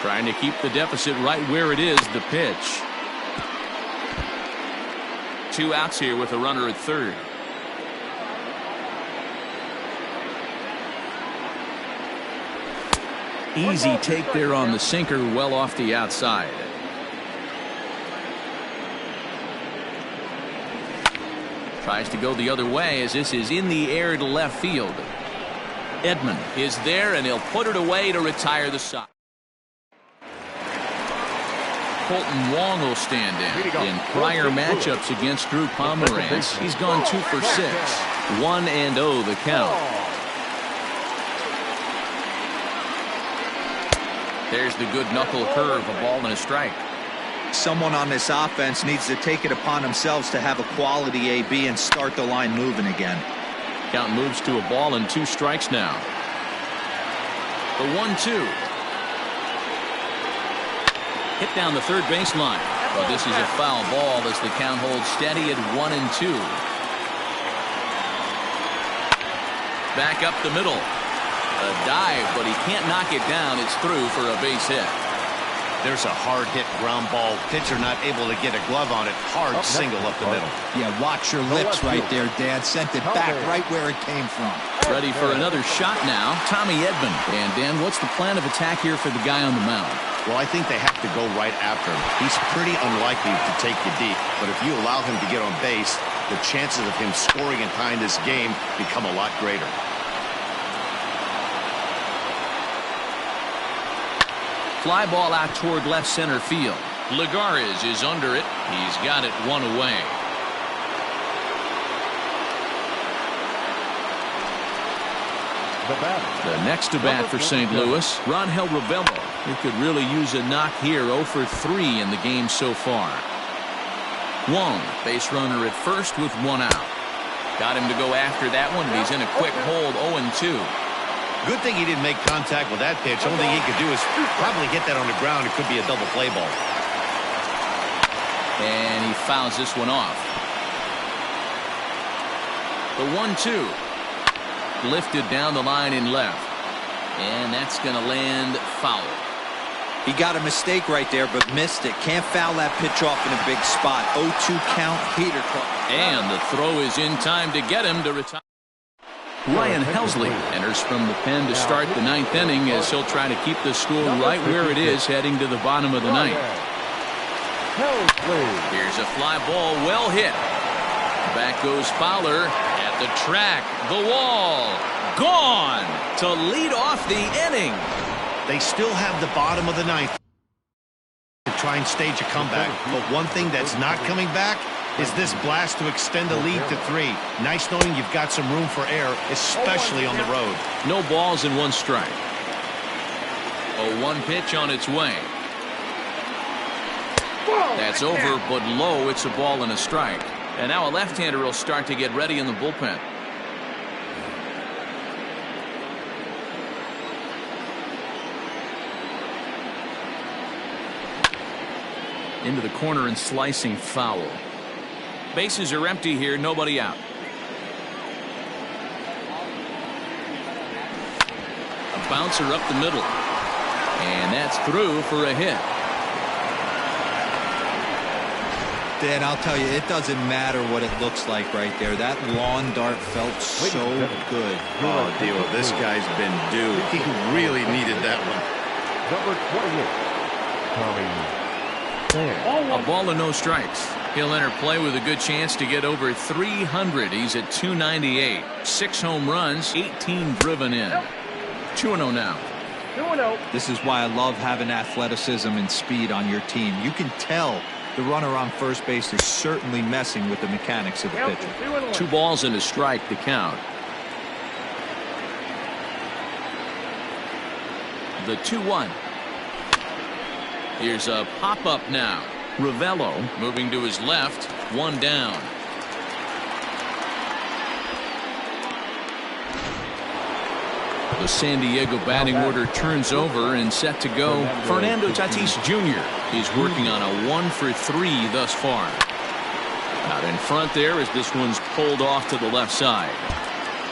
Trying to keep the deficit right where it is, the pitch. 2 outs here with a runner at third. Easy take there on the sinker, well off the outside. Tries to go the other way as this is in the air to left field. Edman is there and he'll put it away to retire the side. Colton Wong will stand in prior matchups against Drew Pomeranz. He's gone 2 for 6. 1-0 the count. There's the good knuckle curve, a ball and a strike. Someone on this offense needs to take it upon themselves to have a quality AB and start the line moving again. Count moves to a ball and 2 strikes now. The 1-2. Hit down the third baseline. But this is a foul ball as the count holds steady at 1-2. Back up the middle. A dive, but he can't knock it down. It's through for a base hit. There's a hard hit ground ball. Pitcher not able to get a glove on it. Hard single up the middle. Yeah, watch your lips right there, Dan. Sent it back right where it came from. Ready for another shot now. Tommy Edman. And Dan, what's the plan of attack here for the guy on the mound? Well, I think they have to go right after him. He's pretty unlikely to take you deep, but if you allow him to get on base, the chances of him scoring and tying this game become a lot greater. Fly ball out toward left center field. Lagares is under it. He's got it 1 away. The next to bat for St. Louis, Rangel Ravelo. He could really use a knock here. 0 for 3 in the game so far. Wong, base runner at first with 1 out. Got him to go after that one, and he's in a quick hold. 0-2. Good thing he didn't make contact with that pitch. Only thing he could do is probably hit that on the ground. It could be a double play ball. And he fouls this one off. The 1-2. Lifted down the line in left. And that's going to land foul. He got a mistake right there, but missed it. Can't foul that pitch off in a big spot. 0-2 count, Peter. And the throw is in time to get him to retire. Ryan Helsley enters from the pen to start the 9th inning as he'll try to keep the score right where it is heading to the bottom of the 9th. Here's a fly ball, well hit. Back goes Fowler at the track. The wall. Gone to lead off the inning. They still have the bottom of the 9th to try and stage a comeback. But one thing that's not coming back is this blast to extend the lead to 3. Nice knowing you've got some room for error, especially on the road. No balls and 1 strike. A 1 pitch on its way. That's over, but low. It's a ball and a strike. And now a left-hander will start to get ready in the bullpen. Into the corner and slicing foul. Bases are empty here, nobody out. A bouncer up the middle. And that's through for a hit. Dan, I'll tell you, it doesn't matter what it looks like right there. That lawn dart felt so good. Oh, Dio, this guy's been due. He really needed that one. Number 28, Tommy. A ball and no strikes. He'll enter play with a good chance to get over 300. He's at 298. 6 home runs, 18 driven in. 2-0 now. 2-0. This is why I love having athleticism and speed on your team. You can tell the runner on first base is certainly messing with the mechanics of the pitcher. 2 balls and a strike to count. The 2-1. Here's a pop-up now. Ravello moving to his left. 1 down. The San Diego batting order turns over and set to go. Fernando Tatis Jr. is working on a 1 for 3 thus far. Out in front there as this one's pulled off to the left side.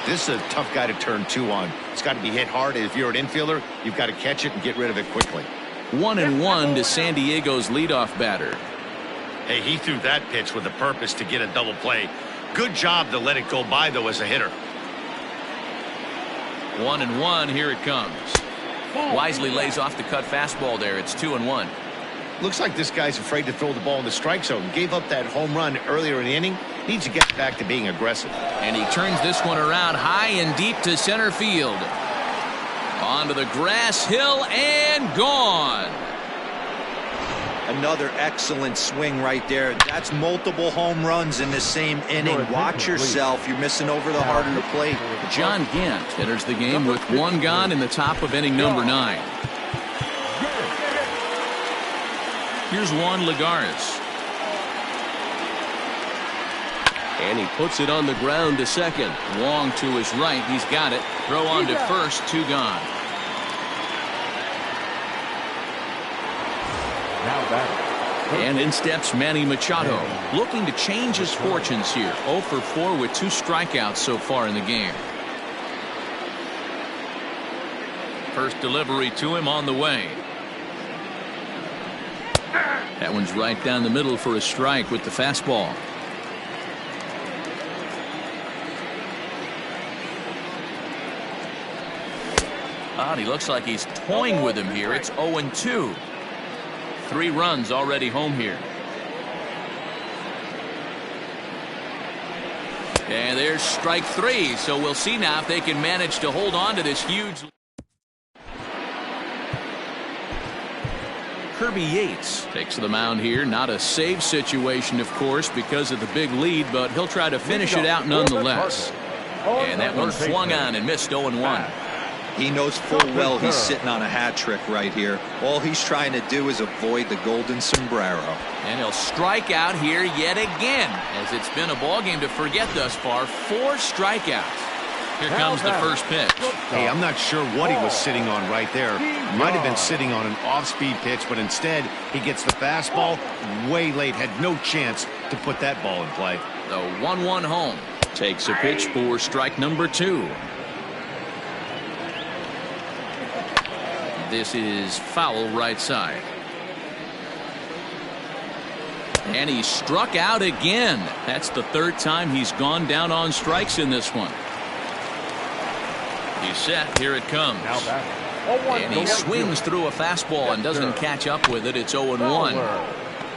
This is a tough guy to turn 2 on. It's got to be hit hard. If you're an infielder, you've got to catch it and get rid of it quickly. 1-1 to San Diego's leadoff batter. Hey, he threw that pitch with a purpose to get a double play. Good job to let it go by, though, as a hitter. 1-1, here it comes. Wisely lays off the cut fastball there. It's 2-1. Looks like this guy's afraid to throw the ball in the strike zone. Gave up that home run earlier in the inning. Needs to get back to being aggressive. And he turns this one around high and deep to center field. Onto the grass hill and gone. Another excellent swing right there. That's multiple home runs in the same inning. Watch yourself. You're missing over the heart of the plate. John Gant enters the game with 1 gone in the top of inning number 9. Here's Juan Lagares. And he puts it on the ground to second. Wong to his right. He's got it. Throw on to first. 2 gone. Now batting. And in steps Manny Machado, looking to change his fortunes here. 0 for 4 with 2 strikeouts so far in the game. First delivery to him on the way. That one's right down the middle for a strike with the fastball. And he looks like he's toying with him here. It's 0-2. 3 runs already home here. And there's strike 3. So we'll see now if they can manage to hold on to this huge. Kirby Yates takes the mound here. Not a save situation, of course, because of the big lead, but he'll try to finish it out nonetheless. And that one swung on and missed 0-1. He knows full well he's sitting on a hat trick right here. All he's trying to do is avoid the golden sombrero. And he'll strike out here yet again, as it's been a ball game to forget thus far. 4 strikeouts. Here comes the first pitch. Hey, I'm not sure what he was sitting on right there. Might have been sitting on an off-speed pitch, but instead he gets the fastball way late. Had no chance to put that ball in play. The 1-1 home. Takes a pitch for strike number 2. This is foul right side. And he struck out again. That's the 3rd time he's gone down on strikes in this one. He's set. Here it comes. And he swings through a fastball and doesn't catch up with it. It's 0-1.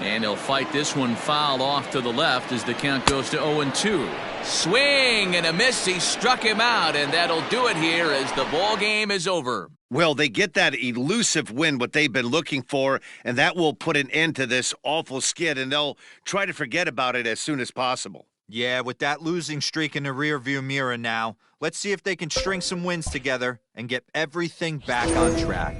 And he'll fight this one foul off to the left as the count goes to 0-2. Swing and a miss. He struck him out, and that'll do it here as the ball game is over. Well, they get that elusive win, what they've been looking for, and that will put an end to this awful skid, and they'll try to forget about it as soon as possible. Yeah, with that losing streak in the rearview mirror now, let's see if they can string some wins together and get everything back on track.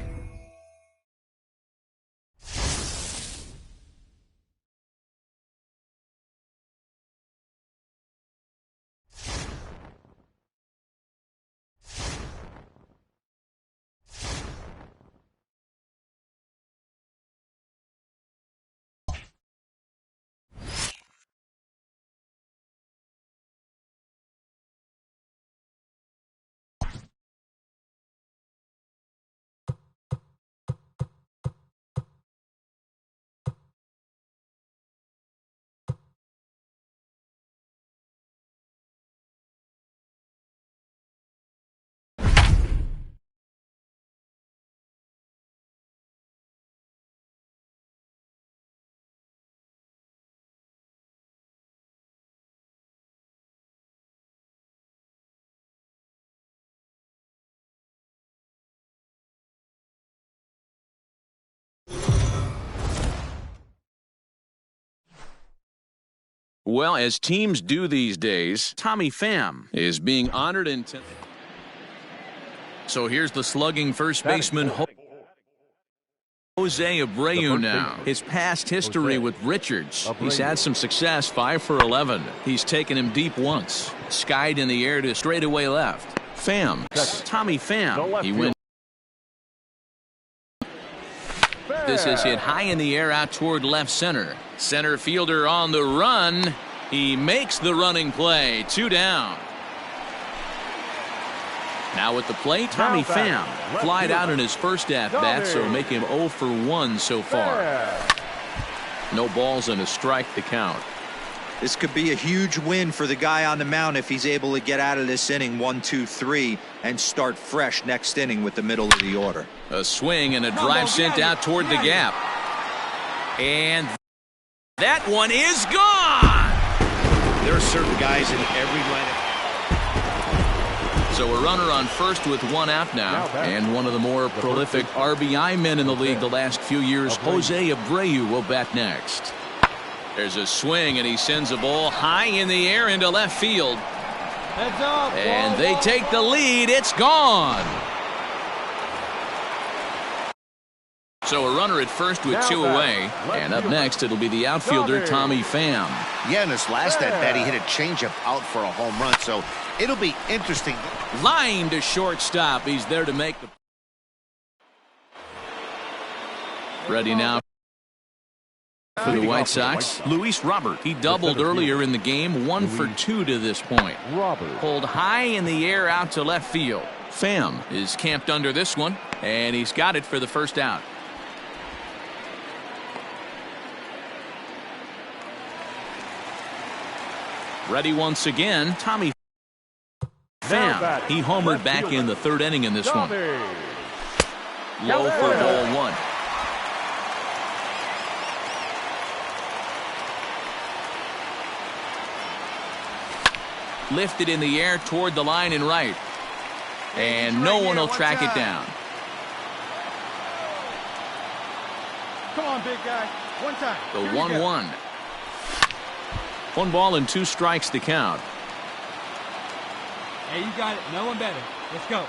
Well, as teams do these days, Tommy Pham is being honored in. So here's the slugging first baseman, Jose Abreu now. His past history with Richards. He's had some success, 5 for 11. He's taken him deep once. Skied in the air to straightaway left. Pham, Tommy Pham. He wins. This is hit high in the air out toward left center. Center fielder on the run. He makes the running play. 2 down. Now at the plate, Tommy Pham flied out in his first at-bat, so make him 0 for 1 so far. No balls and a strike to count. This could be a huge win for the guy on the mound if he's able to get out of this inning 1, 2, 3 and start fresh next inning with the middle of the order. A swing and a drive sent out toward the gap. And that one is gone. There are certain guys in every lineup. So a runner on first with 1 out now. And one of the more prolific RBI men in the league the last few years, Jose Abreu, will bat next. There's a swing, and he sends a ball high in the air into left field. Heads up. And they take the lead. It's gone. So a runner at first with 2 away. And up next, it'll be the outfielder, Tommy Pham. Yeah, in his last at-bat, he hit a changeup out for a home run, so it'll be interesting. Line to shortstop. He's there to make the. Ready now for the White Sox, Luis Robert. He doubled earlier in the game, 1 for 2 to this point. Pulled high in the air out to left field. Pham is camped under this one, and he's got it for the first out. Ready once again, Tommy Pham. He homered back in the 3rd inning in this one. Low for ball 1. Lifted in the air toward the line and right. And no one will track it down. Come on, big guy. One time. The 1-1. 1 ball and 2 strikes to count. Hey, you got it. No one better. Let's go.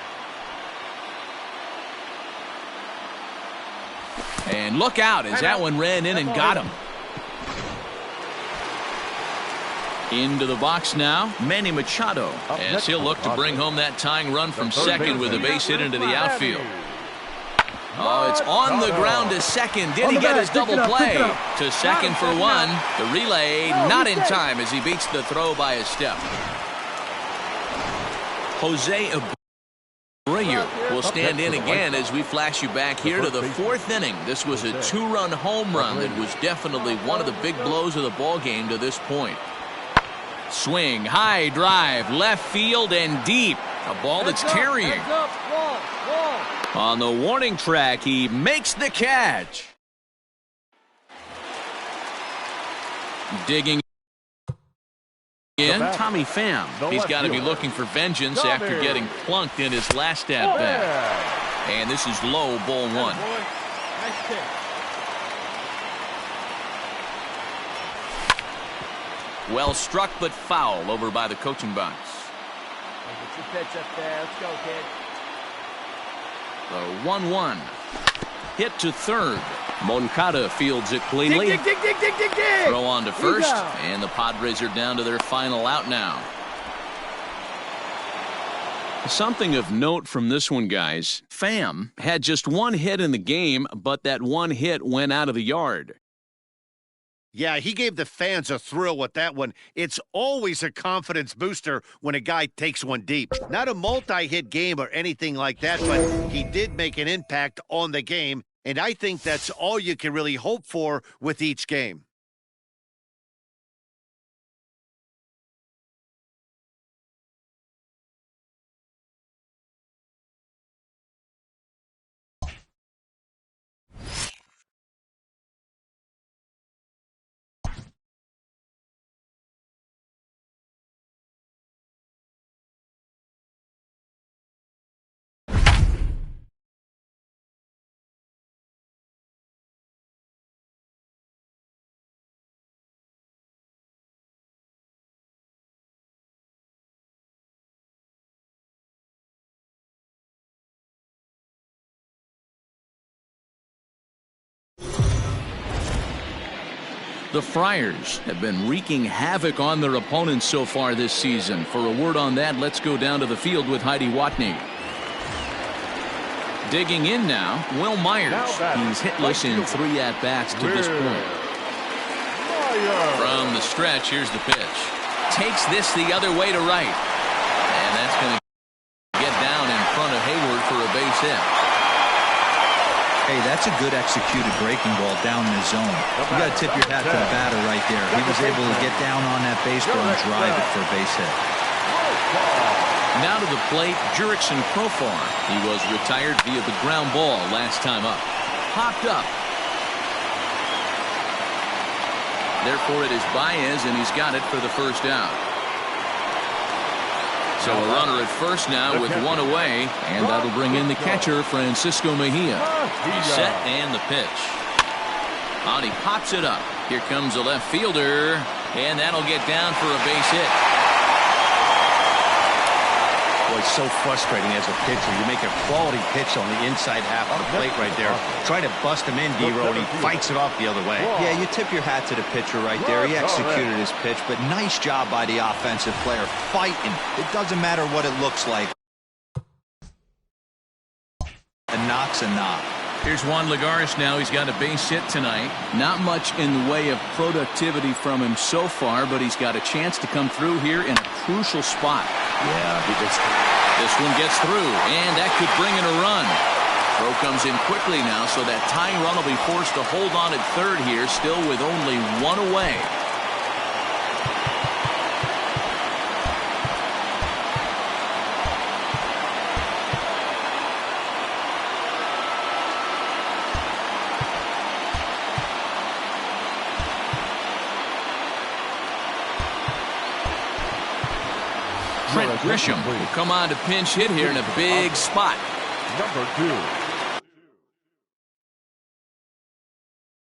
And look out as that one ran in and got him. Into the box now, Manny Machado, as he'll look to bring home that tying run from second with a base hit into the outfield. Oh, it's on the ground to second. Did he get his double play? To second for 1. The relay not in time as he beats the throw by a step. Jose Abreu will stand in again as we flash you back here to the 4th inning. This was a 2-run home run that was definitely one of the big blows of the ball game to this point. Swing, high drive, left field and deep. A ball that's carrying. On the warning track, he makes the catch. Digging in, Tommy Pham. He's got to be looking for vengeance after getting plunked in his last at-bat. And this is low, ball 1. Nice kick. Well struck, but foul over by the coaching box. Get your pitch up there. Let's go, kid. The 1-1. Hit to third. Moncada fields it cleanly. Dig. Throw on to first, and the Padres are down to their final out now. Something of note from this one, guys. Pham had just 1 hit in the game, but that 1 hit went out of the yard. Yeah, he gave the fans a thrill with that one. It's always a confidence booster when a guy takes one deep. Not a multi-hit game or anything like that, but he did make an impact on the game, and I think that's all you can really hope for with each game. The Friars have been wreaking havoc on their opponents so far this season. For a word on that, let's go down to the field with Heidi Watney. Digging in now, Will Myers. He's hitless in 3 at-bats to this point. From the stretch, here's the pitch. Takes this the other way to right. And that's going to get down in front of Hayward for a base hit. Hey, that's a good executed breaking ball down in the zone. You got to tip your hat to the batter right there. He was able to get down on that baseball and drive it for a base hit. Now to the plate, Jurickson Profar. He was retired via the ground ball last time up. Popped up. Therefore, it is Baez, and he's got it for the first out. So a runner at first now with 1 away, and that'll bring in the catcher, Francisco Mejia. He's set, and the pitch. On, he pops it up. Here comes a left fielder, and that'll get down for a base hit. Boy, it's so frustrating as a pitcher. You make a quality pitch on the inside half of the plate right there. Try to bust him in, D-Row, and he fights it off the other way. Yeah, you tip your hat to the pitcher right there. He executed his pitch, but nice job by the offensive player fighting. It doesn't matter what it looks like. A knock's a knock. Here's Juan Lagares now. He's got a base hit tonight. Not much in the way of productivity from him so far, but he's got a chance to come through here in a crucial spot. Yeah, this one gets through, and that could bring in a run. Throw comes in quickly now, so that tying run will be forced to hold on at third here, still with only 1 away. Trent Grisham will come on to pinch hit here in a big spot. Number 2.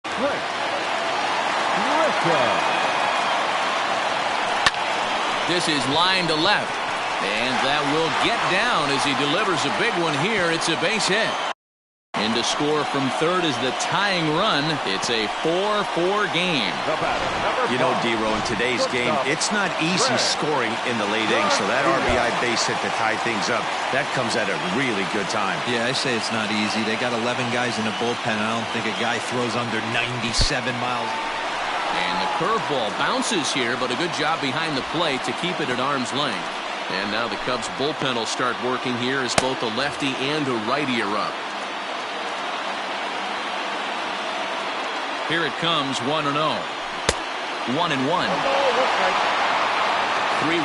Trent Grisham. This is line to left. And that will get down as he delivers a big one here. It's a base hit. In to score from third is the tying run. It's a 4-4 game. You know, D-Row, in today's game, it's not easy scoring in the late innings, so that RBI base hit to tie things up, that comes at a really good time. Yeah, I say it's not easy. They got 11 guys in the bullpen. I don't think a guy throws under 97 miles. And the curveball bounces here, but a good job behind the plate to keep it at arm's length. And now the Cubs bullpen will start working here as both a lefty and a righty are up. Here it comes, 1-0. 1-1. 3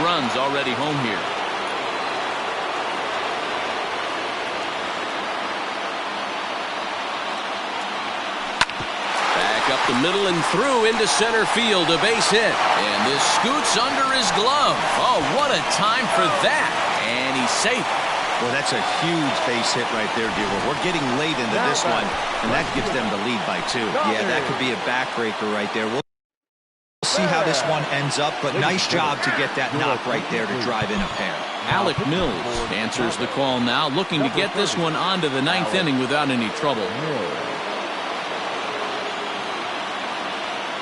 runs already home here. Back up the middle and through into center field, a base hit. And this scoots under his glove. Oh, what a time for that. And he's safe. Well, that's a huge base hit right there, D-Row. We're getting late into this one, and that gives them the lead by 2. Yeah, that could be a backbreaker right there. We'll see how this one ends up, but nice job to get that knock right there to drive in a pair. Alec Mills answers the call now, looking to get this one onto the 9th inning without any trouble.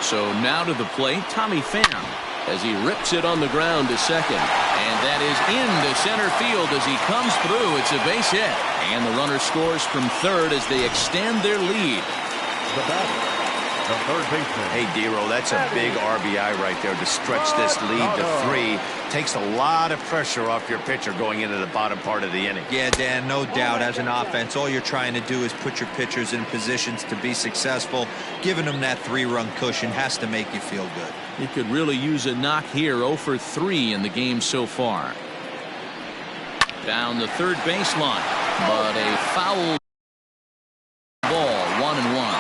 So now to the plate, Tommy Pham, as he rips it on the ground to second. And that is into center field as he comes through. It's a base hit. And the runner scores from third as they extend their lead. The batter, the third baseman. Hey, D-Row, that's a big RBI right there to stretch this lead to 3. Takes a lot of pressure off your pitcher going into the bottom part of the inning. Yeah, Dan, no doubt. As an offense, all you're trying to do is put your pitchers in positions to be successful. Giving them that 3-run cushion has to make you feel good. He could really use a knock here. 0 for 3 in the game so far. Down the third baseline, but a foul ball, 1-1.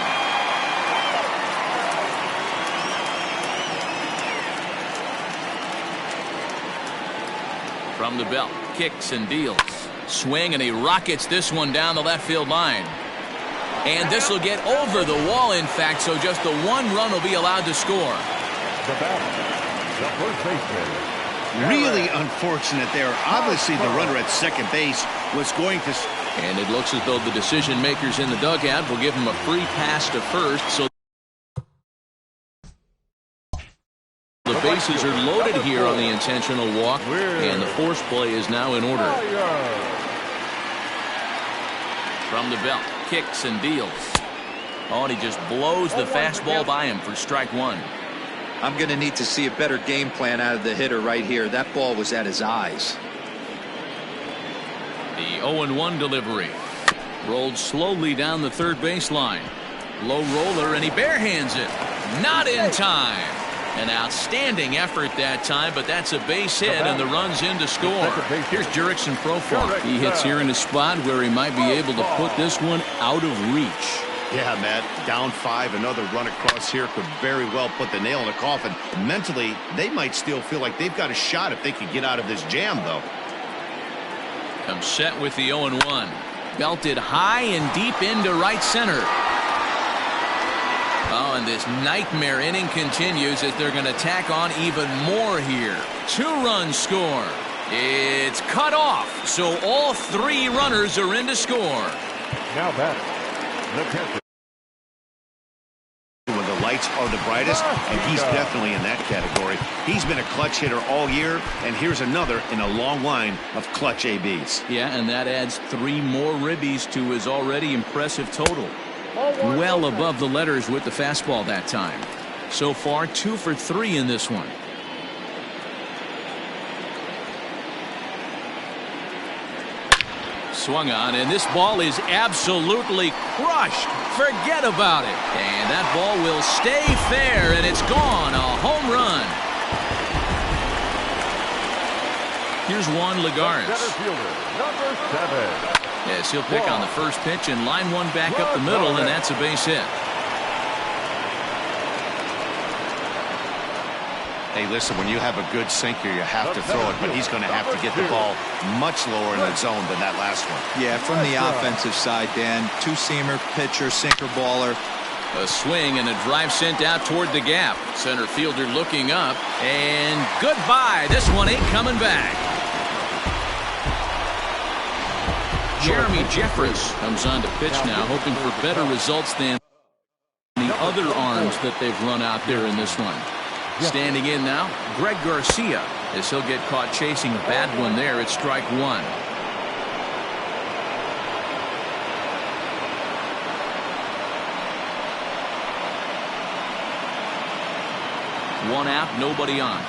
From the belt, kicks and deals. Swing, and he rockets this one down the left field line. And this will get over the wall, in fact, so just the 1 run will be allowed to score. The batter, the first baseman. Really unfortunate there. Obviously, the runner at second base was going to... And it looks as though the decision makers in the dugout will give him a free pass to first. So The bases are loaded here on the intentional walk, and the force play is now in order. From the belt, kicks and deals. Oh, and he just blows the fastball by him for strike one. I'm going to need to see a better game plan out of the hitter right here. That ball was at his eyes. The 0-1 delivery. Rolled slowly down the third baseline. Low roller, and he barehands it. Not in time. An outstanding effort that time, but that's a base hit, and the run's in to score. Here's Jurickson Profar. He hits here in a spot where he might be able to put this one out of reach. Yeah, Matt, down 5, another run across here could very well put the nail in the coffin. Mentally, they might still feel like they've got a shot if they could get out of this jam, though. Comes set with the 0-1. Belted high and deep into right center. Oh, and this nightmare inning continues as they're going to tack on even more here. 2-run score. It's cut off, so all 3 runners are in to score. Now batting, the catcher. When the lights are the brightest, and he's definitely in that category. He's been a clutch hitter all year, and here's another in a long line of clutch ABs. Yeah, and that adds 3 more ribbies to his already impressive total. Well above the letters with the fastball that time. So far, 2 for 3 in this one. Swung on, and this ball is absolutely crushed. Forget about it. And that ball will stay fair, and it's gone. A home run. Here's Juan Lagares. Number 7. Yes, he'll pick on the first pitch and line one back up the middle, and that's a base hit. Hey, listen, when you have a good sinker, you have to throw it, but he's going to have to get the ball much lower in the zone than that last one. Yeah, from the offensive side, Dan. 2-seamer, pitcher, sinker baller. A swing and a drive sent out toward the gap. Center fielder looking up, and goodbye. This one ain't coming back. Jeremy Jeffress comes on to pitch now, hoping for better results than the other arms that they've run out there in this one. Standing in now, Greg Garcia, as he'll get caught chasing a bad one there at strike 1. One out, nobody on.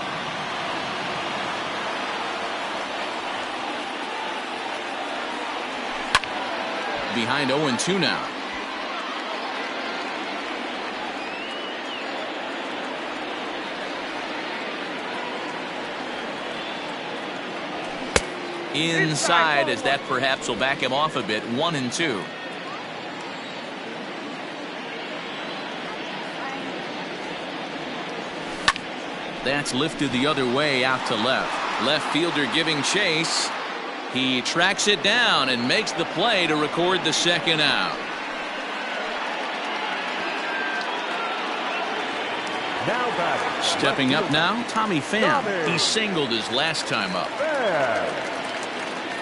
Behind 0-2 now. Inside, as that perhaps will back him off a bit. 1-2. That's lifted the other way out to left. Left fielder giving chase. He tracks it down and makes the play to record the second out. Now batting. Stepping up now, Tommy Pham. He singled his last time up.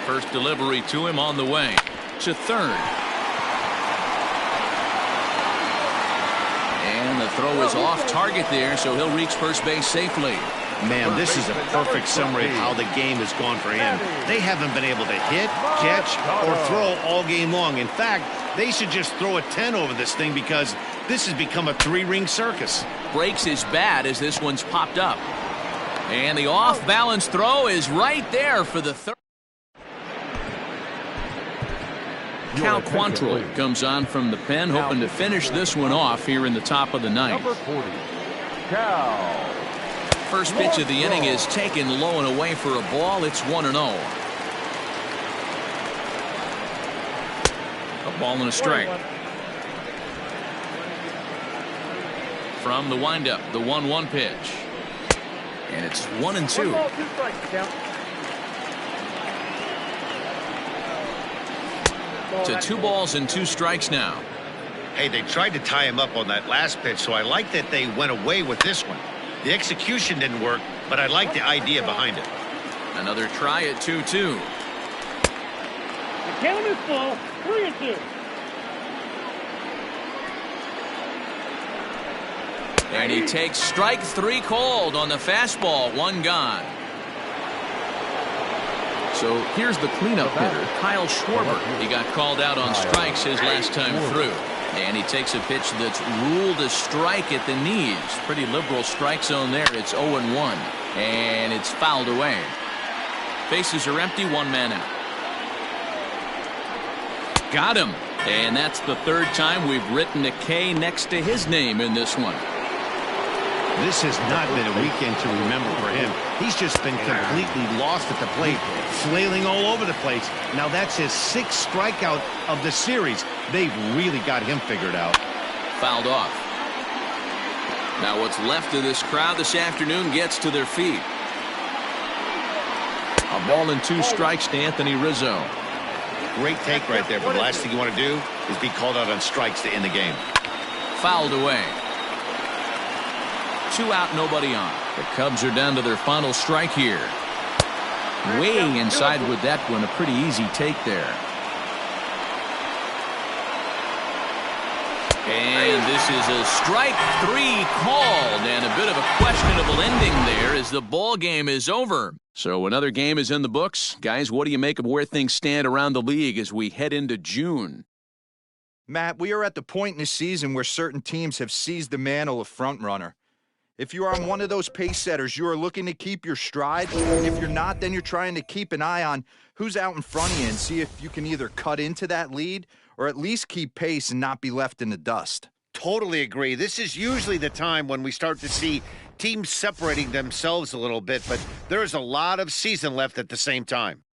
First delivery to him on the way to third. And the throw is off target there, so he'll reach first base safely. Man, this is a perfect summary of how the game has gone for him. They haven't been able to hit, catch, or throw all game long. In fact, they should just throw a 10 over this thing because this has become a 3-ring circus. Breaks his bat as this one's popped up. And the off-balance throw is right there for the third. Cal Quantrill comes on from the pen, hoping to finish this one off here in the top of the ninth. Number 40, Cal. First pitch of the inning is taken low and away for a ball. It's 1-0. A ball and a strike. From the windup, the 1-1 pitch. And it's 1-2. To 2 balls and 2 strikes now. Hey, they tried to tie him up on that last pitch, so I like that they went away with this one. The execution didn't work, but I like the idea behind it. Another try at 2-2. The count is full, 3-2. And he takes strike 3 called on the fastball. 1 gone. So here's the cleanup hitter, Kyle Schwarber. He got called out on strikes his last time through. And he takes a pitch that's ruled a strike at the knees. Pretty liberal strike zone there. It's 0-1. And it's fouled away. Bases are empty, 1 man out. Got him. And that's the 3rd time we've written a K next to his name in this one. This has not been a weekend to remember for him. He's just been completely lost at the plate, flailing all over the place. Now that's his 6th strikeout of the series. They've really got him figured out. Fouled off. Now what's left of this crowd this afternoon gets to their feet. A ball and 2 strikes to Anthony Rizzo. Great take right there, but the last thing you want to do is be called out on strikes to end the game. Fouled away. 2 out, nobody on. The Cubs are down to their final strike here. Way inside with that one. A pretty easy take there. And this is a strike 3 called, and a bit of a questionable ending there as the ball game is over. So another game is in the books. Guys, what do you make of where things stand around the league as we head into June? Matt, we are at the point in the season where certain teams have seized the mantle of front runner. If you are on one of those pace setters, you are looking to keep your stride. And if you're not, then you're trying to keep an eye on who's out in front of you and see if you can either cut into that lead or at least keep pace and not be left in the dust. Totally agree. This is usually the time when we start to see teams separating themselves a little bit, but there is a lot of season left at the same time.